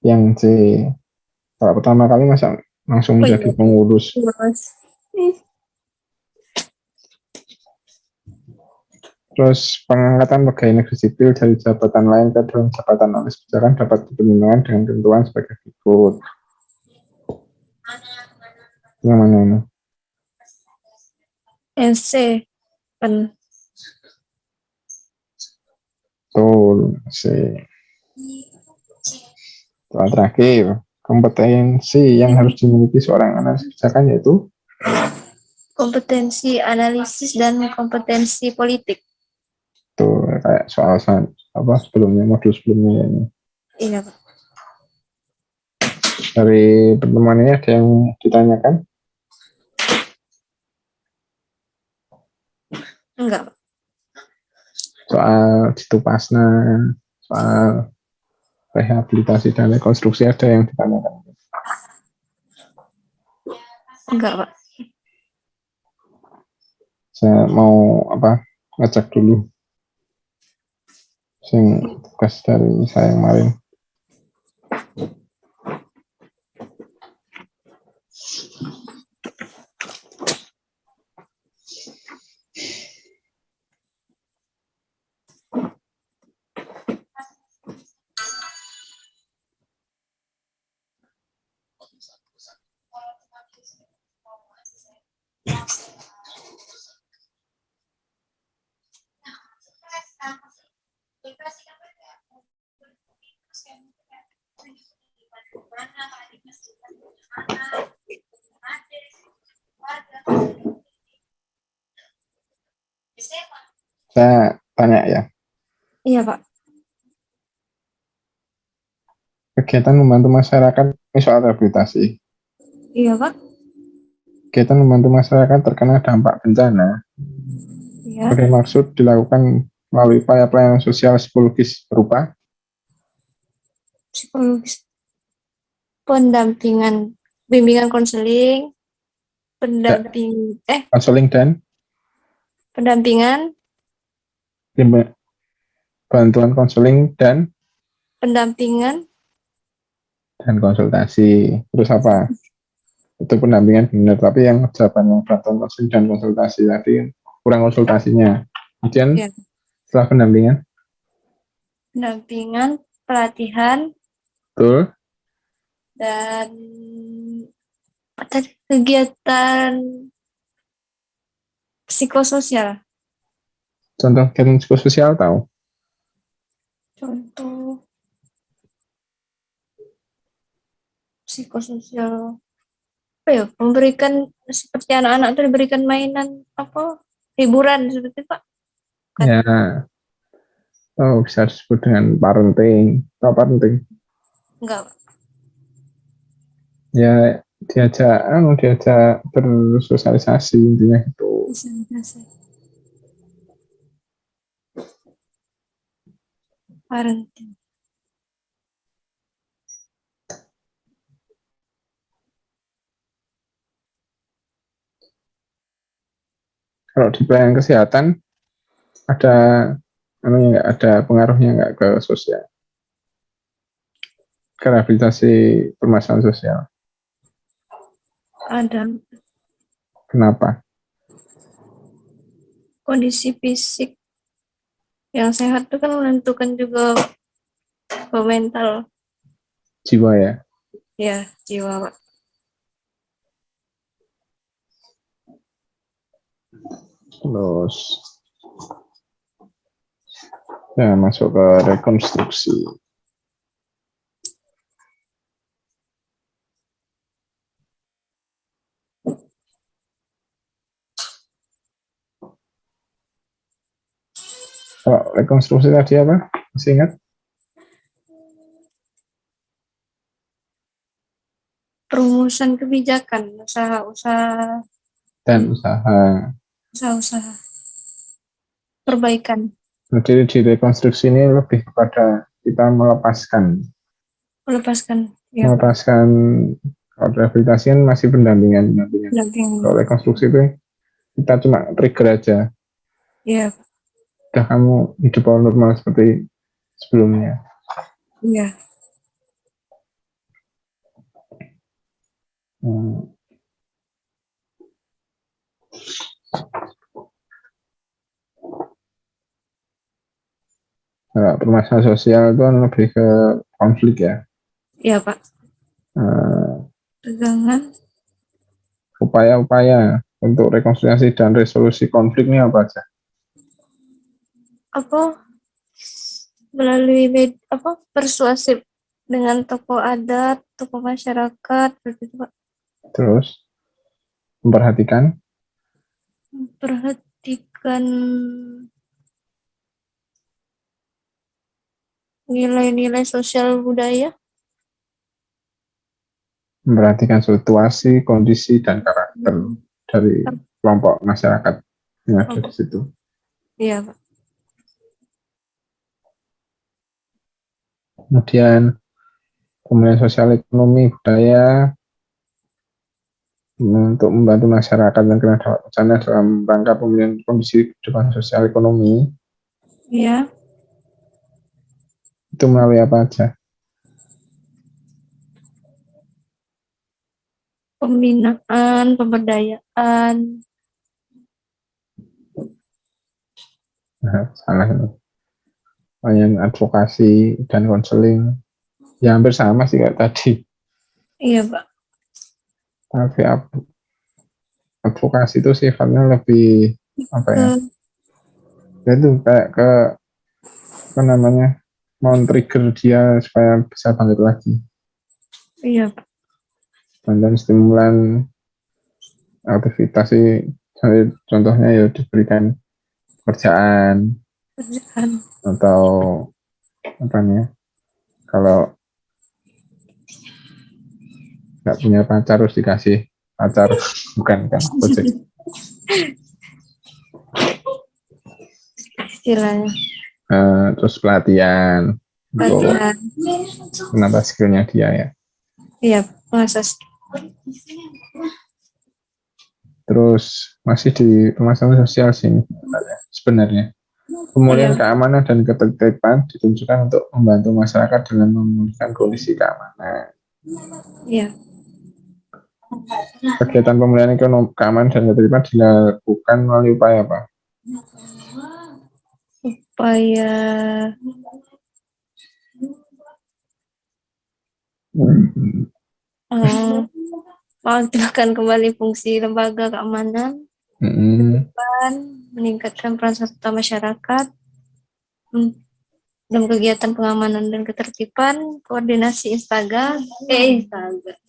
Yang C kalau pertama kali masa langsung menjadi pengurus. Terus pengangkatan pegawai negeri sipil dari jabatan lain ke dalam jabatan analis kebijakan dapat dipertimbangkan dengan ketentuan sebagai berikut. Yang mana ini? Yang C. Pen. Betul, C. Soal terakhir, kompetensi yang harus dimiliki seorang analis kebijakan yaitu Kompetensi analisis dan kompetensi politik. tuh kayak soal apa sebelumnya, modul sebelumnya ini. Iya, Pak. Dari pertemuan ini ada yang ditanyakan? Enggak, Pak. Soal ditupasna, soal rehabilitasi dan rekonstruksi ada yang ditanyakan? Enggak, Pak. Saya mau apa ngecek dulu tugas dari saya kemarin. Saya tanya ya. Iya, Pak. Kegiatan membantu masyarakat, ini soal rehabilitasi. Iya, Pak. Kegiatan membantu masyarakat terkena dampak bencana Ya, Sebagai maksud dilakukan melalui upaya pelayanan sosial psikologis berupa psikologis, pendampingan, bimbingan konseling, pendamping, konseling dan pendampingan, bantuan konseling pendampingan, dan konsultasi. Terus apa? Itu pendampingan benar, tapi yang jawaban bantuan konseling dan konsultasi tadi kurang konsultasinya. Kemudian ya, setelah pendampingan, pendampingan, pelatihan, betul, dan apa tadi, kegiatan psikososial. contoh kegiatan psikososial tahu? Contoh psikososial apa ya? Memberikan seperti anak-anak itu diberikan mainan apa? Hiburan seperti itu, Pak. Kan? Ya, bisa disebut dengan parenting. Atau parenting? Enggak, Pak. Ya, diajak bersosialisasi intinya itu. Bisa. Parenting. Kalau di pelayanan kesehatan ada nggak, ada pengaruhnya nggak ke sosial, ke rehabilitasi permasalahan sosial? Ada Kenapa? kondisi fisik yang sehat itu kan menentukan juga ke mental, Jiwa ya. ya, jiwa, Pak. Terus ya masuk ke rekonstruksi. Kalau rekonstruksi tadi apa? Masih ingat? Perumusan kebijakan, usaha-usaha, Dan usaha. usaha-usaha perbaikan, Jadi di rekonstruksi ini lebih kepada kita melepaskan, melepaskan, ya, Pak. melepaskan. Kalau rehabilitasi kan masih pendampingan. Kalau Pendampingan, rekonstruksi itu kita cuma trigger aja, ya, udah kamu hidup normal seperti sebelumnya. ya. Hmm. Nah, permasalahan sosial itu kan lebih ke konflik ya. Ya, Pak. Hmm. Tegangan, Upaya-upaya untuk rekonsiliasi dan resolusi konflik ini apa aja? apa, melalui apa, persuasif dengan tokoh adat, tokoh masyarakat, begitu, Pak. Terus memperhatikan Perhatikan nilai-nilai sosial budaya, situasi, kondisi, dan karakter dari kelompok masyarakat yang ada di situ. iya, Pak. Kemudian pemulihan sosial ekonomi budaya untuk membantu masyarakat yang kena dampak bencana dalam rangka pemulihan kondisi kehidupan sosial ekonomi. Iya, Itu melalui apa aja? pembinaan, pemberdayaan, Nah, salah ini. Yang advokasi dan konseling. Ya hampir sama sih kayak tadi. iya, Pak. Tapi advokasi itu sifatnya lebih apa ya? Ke, Itu kayak ke apa namanya? Mau trigger dia supaya bisa bangkit lagi. iya, Pak. Dan stimulan aktivitas sih, contohnya ya diberikan pekerjaan Kerjaan. atau apa nih? Kalau nggak punya pacar harus dikasih pacar, bukan kan? Ojek. istilahnya. Terus pelatihan untuk Latihan. menambah skillnya dia ya. Iya, mengasah Terus masih di pemasaran sosial sih sebenarnya. Pemulihan iya, keamanan dan ketertiban ditunjukkan untuk membantu masyarakat dengan memulihkan kondisi keamanan. iya. Kegiatan pemulihan ekonomi, keamanan dan ketertiban dilakukan melalui upaya apa? Upaya mengaktifkan kembali fungsi lembaga keamanan, Hmm. dan meningkatkan peran serta masyarakat hmm, dalam kegiatan pengamanan dan ketertiban, koordinasi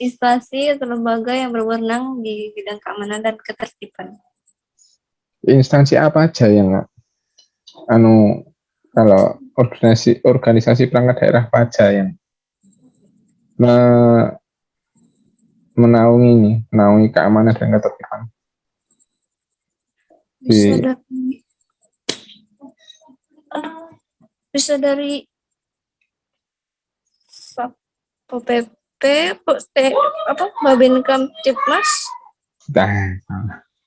instansi atau lembaga yang berwenang di bidang keamanan dan ketertiban. Instansi apa aja yang kalau organisasi perangkat daerah apa aja yang menaungi keamanan dan ketertiban Bisa di dari bisa dari Satpol PP, Babin Kamtipmas.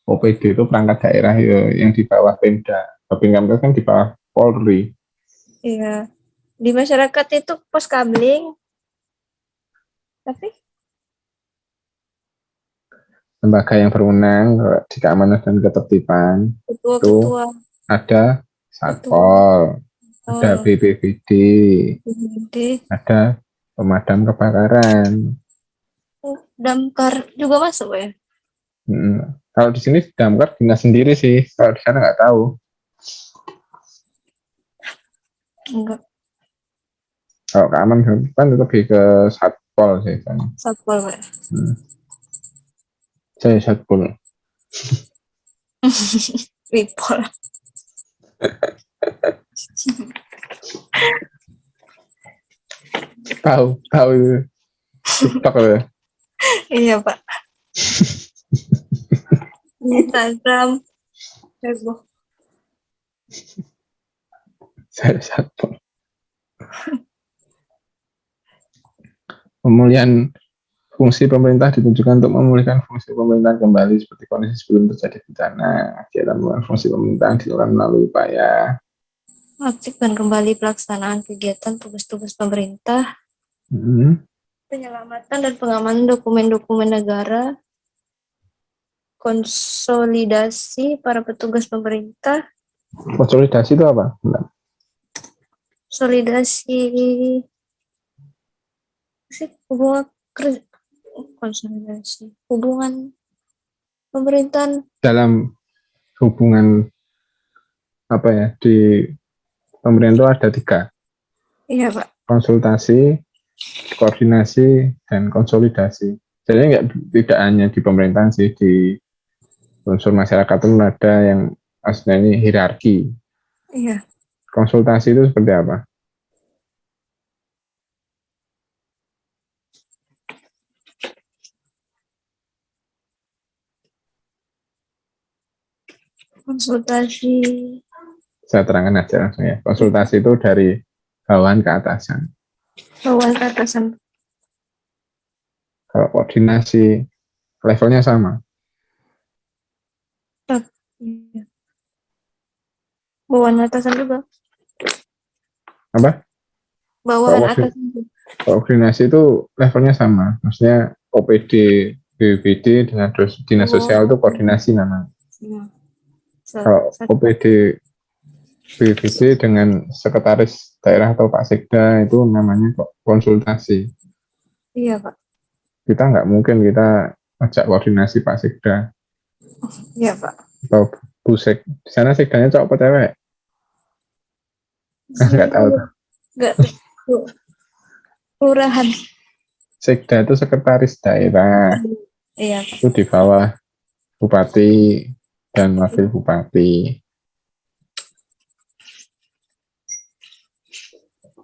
OPD itu perangkat daerah ya, yang di bawah Pemda. Babin kan di bawah Polri. Iya, di masyarakat itu pos kabling, tapi Lembaga yang berwenang di keamanan dan ketertiban itu ketua-ketua ada ketua Satpol, ada oh, BPBD, BPD, ada pemadam kebakaran. Damkar juga masuk ya? Kalau di sini damkar dinas sendiri sih, kalau di sana nggak tahu. Enggak, Kalau keamanan kan lebih ke Satpol sih. Satpol ya. Saya Satpol. Wipol. Tahu itu TikTok ya. Iya Pak. Instagram, Facebook. Saya Satpol. Pemulihan fungsi pemerintah ditunjukkan untuk memulihkan fungsi pemerintahan kembali seperti kondisi sebelum terjadi bencana. Kegiatan pemulihan fungsi pemerintahan dilakukan melalui upaya Aktifkan kembali pelaksanaan kegiatan tugas-tugas pemerintah, penyelamatan dan pengamanan dokumen-dokumen negara, konsolidasi para petugas pemerintah, konsolidasi itu apa? konsolidasi sih hubungan kerja, konsolidasi hubungan pemerintahan. Dalam hubungan apa ya di pemerintah ada 3, Iya Pak. konsultasi, koordinasi, dan konsolidasi. Jadi tidak hanya di pemerintahan sih, di unsur masyarakat itu ada yang aslinya ini hierarki. Iya. Konsultasi itu seperti apa? Konsultasi Saya terangkan aja langsung ya. Konsultasi itu dari bawahan ke atasan. bawahan ke atasan. Kalau koordinasi levelnya sama. Iya. Bawahan atasan juga. Apa? Bawahan atasan juga. Koordinasi itu levelnya sama. Maksudnya OPD, BPD dengan dinas sosial itu koordinasi namanya. Kalau OPD, BPD dengan sekretaris daerah atau Pak Sekda itu namanya konsultasi. Iya Pak. Kita nggak mungkin kita ajak koordinasi Pak Sekda Iya Pak. atau Bu Sek. Di sana Sekdanya cowok apa cewek? Nggak tahu tuh. Nggak tahu. Kelurahan. Sekda itu sekretaris daerah. Iya Pak. Itu di bawah bupati dan wakil bupati.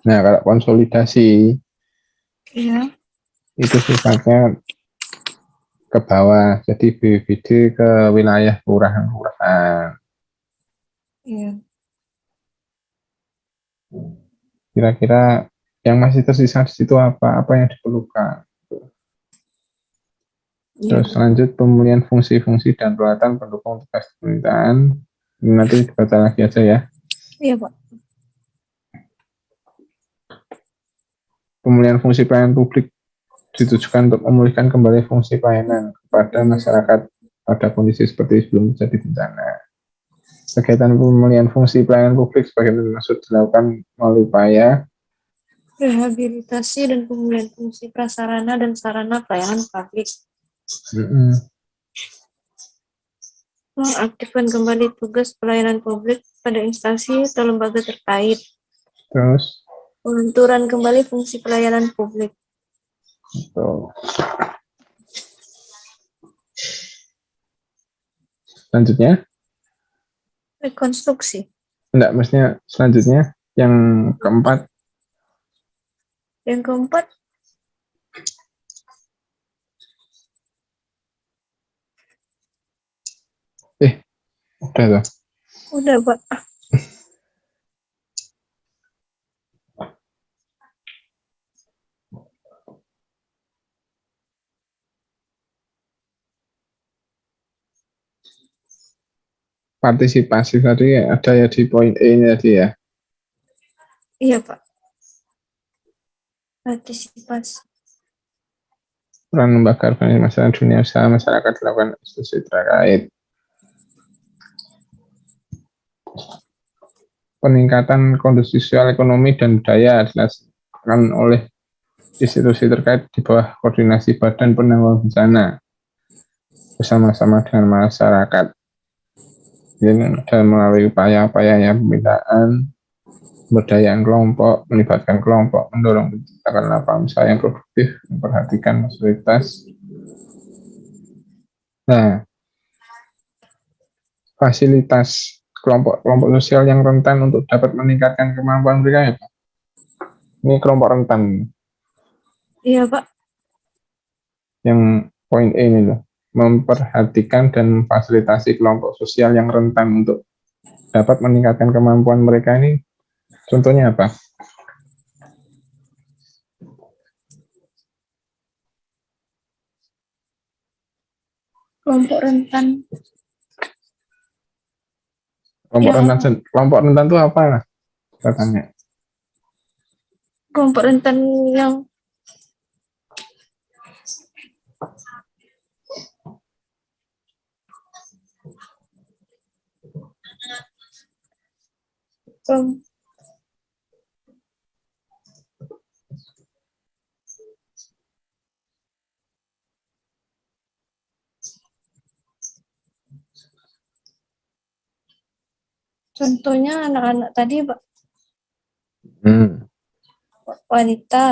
Nah, kalau konsolidasi Iya. itu sifatnya ke bawah, jadi BPD ke wilayah kelurahan-kelurahan. Iya. Kira-kira yang masih tersisa di situ apa yang diperlukan. Iya, Terus lanjut pemulihan fungsi-fungsi dan peralatan pendukung tugas pemerintahan. Ini nanti dibaca lagi aja ya. iya Pak. Pemulihan fungsi pelayanan publik ditujukan untuk memulihkan kembali fungsi pelayanan kepada masyarakat pada kondisi seperti sebelum terjadi bencana. Kegiatan pemulihan fungsi pelayanan publik sebagai maksud dilakukan melalui upaya Rehabilitasi dan pemulihan fungsi prasarana dan sarana pelayanan publik. Mengaktifkan kembali tugas pelayanan publik pada instansi atau lembaga terkait. terus Pengaturan kembali fungsi pelayanan publik. tuh. Selanjutnya Rekonstruksi. enggak, maksudnya selanjutnya yang keempat. Yang keempat, Udah tuh. udah Pak. Partisipasi tadi ada ya di poin E ini tadi ya. Iya Pak. Partisipasi. Peran lembaga organisasi masyarakat dunia usaha masyarakat dilakukan institusi terkait. Peningkatan kondisi sosial ekonomi dan budaya dilaksanakan oleh institusi terkait di bawah koordinasi Badan Penanggulangan Bencana bersama-sama dengan masyarakat. Dan melalui upaya-upaya pembinaan, pemberdayaan kelompok, melibatkan kelompok, mendorong menciptakan lapangan usaha yang produktif, memperhatikan fasilitas. Nah, fasilitas kelompok-kelompok sosial yang rentan untuk dapat meningkatkan kemampuan mereka ya Pak. Ini kelompok rentan Iya Pak. yang poin E ini loh. Memperhatikan dan memfasilitasi kelompok sosial yang rentan untuk dapat meningkatkan kemampuan mereka ini. Contohnya apa? Kelompok rentan. Kelompok rentan itu apa lah? Saya tanya. Kelompok rentan yang contohnya anak-anak tadi Pak. Wanita.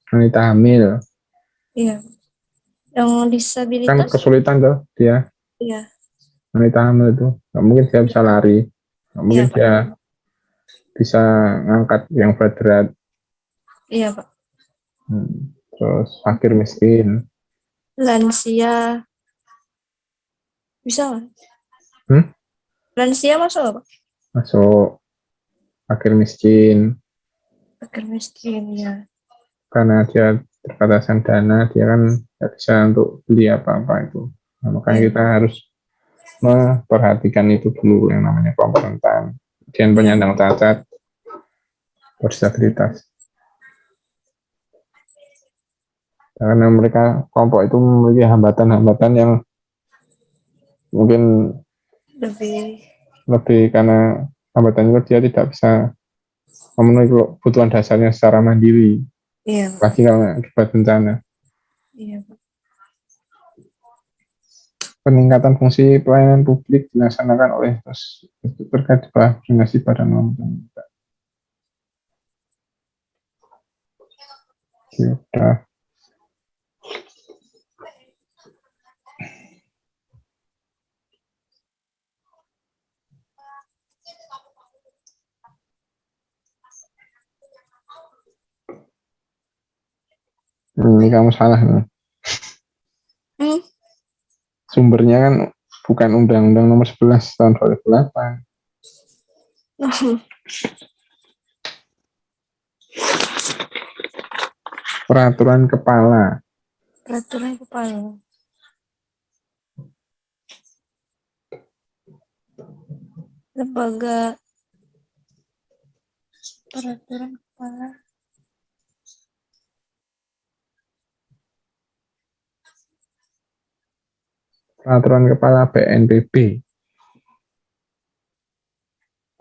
Wanita hamil. Iya. Yang Kan disabilitas. kesulitan tuh dia. Iya. Wanita hamil itu. Nggak mungkin dia bisa lari. Nggak mungkin Iya, Pak. dia bisa ngangkat yang berat-berat. Iya Pak. Terus fakir miskin. Lansia. Bisa nggak? Lansia masuk nggak Pak? Masuk. Fakir miskin. Fakir miskin ya. Karena dia terbatasan dana, dia kan nggak bisa untuk beli apa-apa itu. Nah, makanya kita harus memperhatikan itu dulu yang namanya kelompok rentan. Kemudian penyandang cacat, disabilitas. Karena mereka kelompok itu memiliki hambatan-hambatan yang mungkin lebih karena hambatan itu dia tidak bisa memenuhi kebutuhan dasarnya secara mandiri. Iya. Lagi kalau akibat bencana. Iya. Peningkatan fungsi pelayanan publik dilaksanakan oleh terkait koordinasi badan pemerintah. Sudah. Ini kamu salah nih. Sumbernya kan bukan Undang-Undang Nomor 11 tahun 2008. Peraturan kepala. Peraturan kepala. Lembaga peraturan kepala. Peraturan kepala BNPB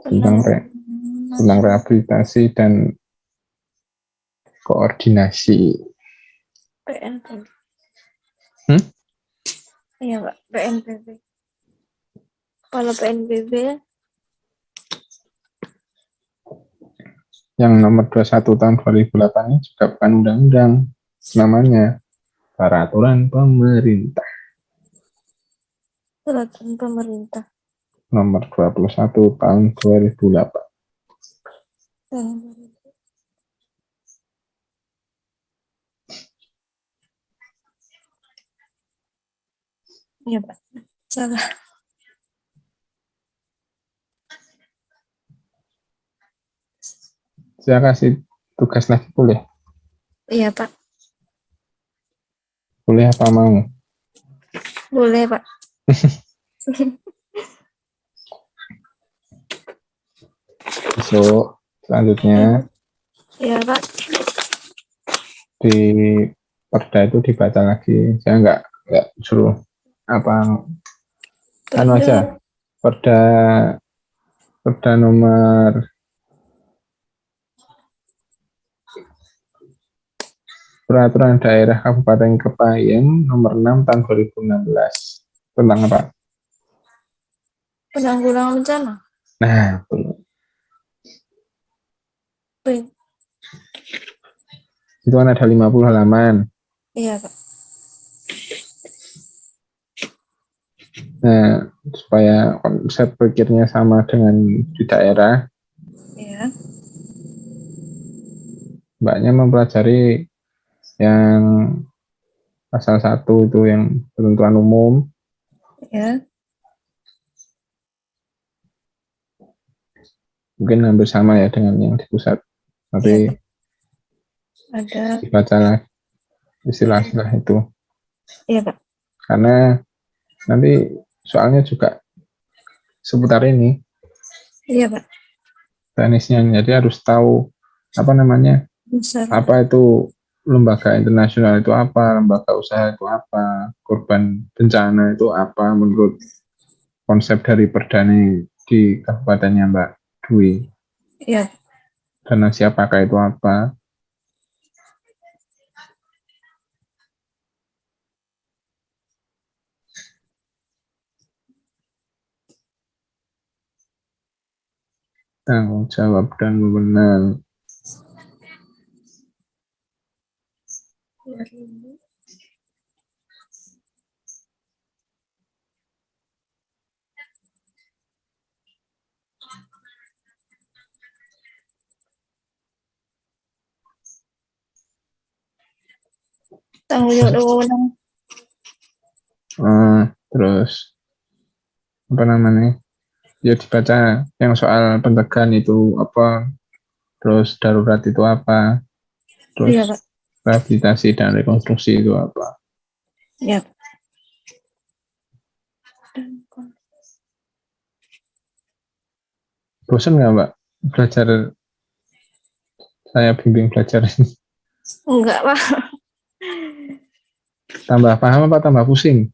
tentang tentang rehabilitasi dan koordinasi. PNPB. Hmm? Iya Pak, PNPB. Kepala PNPB. Yang nomor 21 tahun 2008 ini juga bukan undang-undang, namanya peraturan pemerintah. Peraturan pemerintah. Nomor 21 tahun 2008. Iya Pak, salah. Saya kasih tugas lagi boleh? Iya Pak, Boleh apa mau? boleh Pak. Besok selanjutnya Iya Pak. di perda itu dibaca lagi. Saya nggak suruh apa anu aja. Perda perda nomor Peraturan Daerah Kabupaten Kepahyang nomor 6 tahun 2016 tentang apa? Penanggulangan bencana. Nah, betul. Itu kan ada 50 halaman. Iya Pak. Nah, supaya konsep pikirnya sama dengan di daerah, Iya. mbaknya mempelajari yang pasal 1 itu yang ketentuan umum, Iya. mungkin hampir sama ya dengan yang di pusat, tapi Iya, ada. dibacalah istilah-istilah itu, Iya Pak. karena nanti soalnya juga seputar ini Iya Pak. teknisnya, jadi harus tahu apa namanya, Besar. apa itu lembaga internasional itu apa, lembaga usaha itu apa, korban bencana itu apa menurut konsep dari Perdani di kabupatennya Mbak Dwi, Iya. dana siapakah itu apa. Tanggung jawab dan wewenang. Tanggung jawab dan wewenang. Terus apa namanya, ya dibaca yang soal pencegahan itu apa, terus darurat itu apa, Iya terus Pak. rehabilitasi dan rekonstruksi itu apa. Iya. Bosan nggak Mbak belajar, saya bimbing belajar ini? Enggak Pak. Tambah paham apa tambah pusing?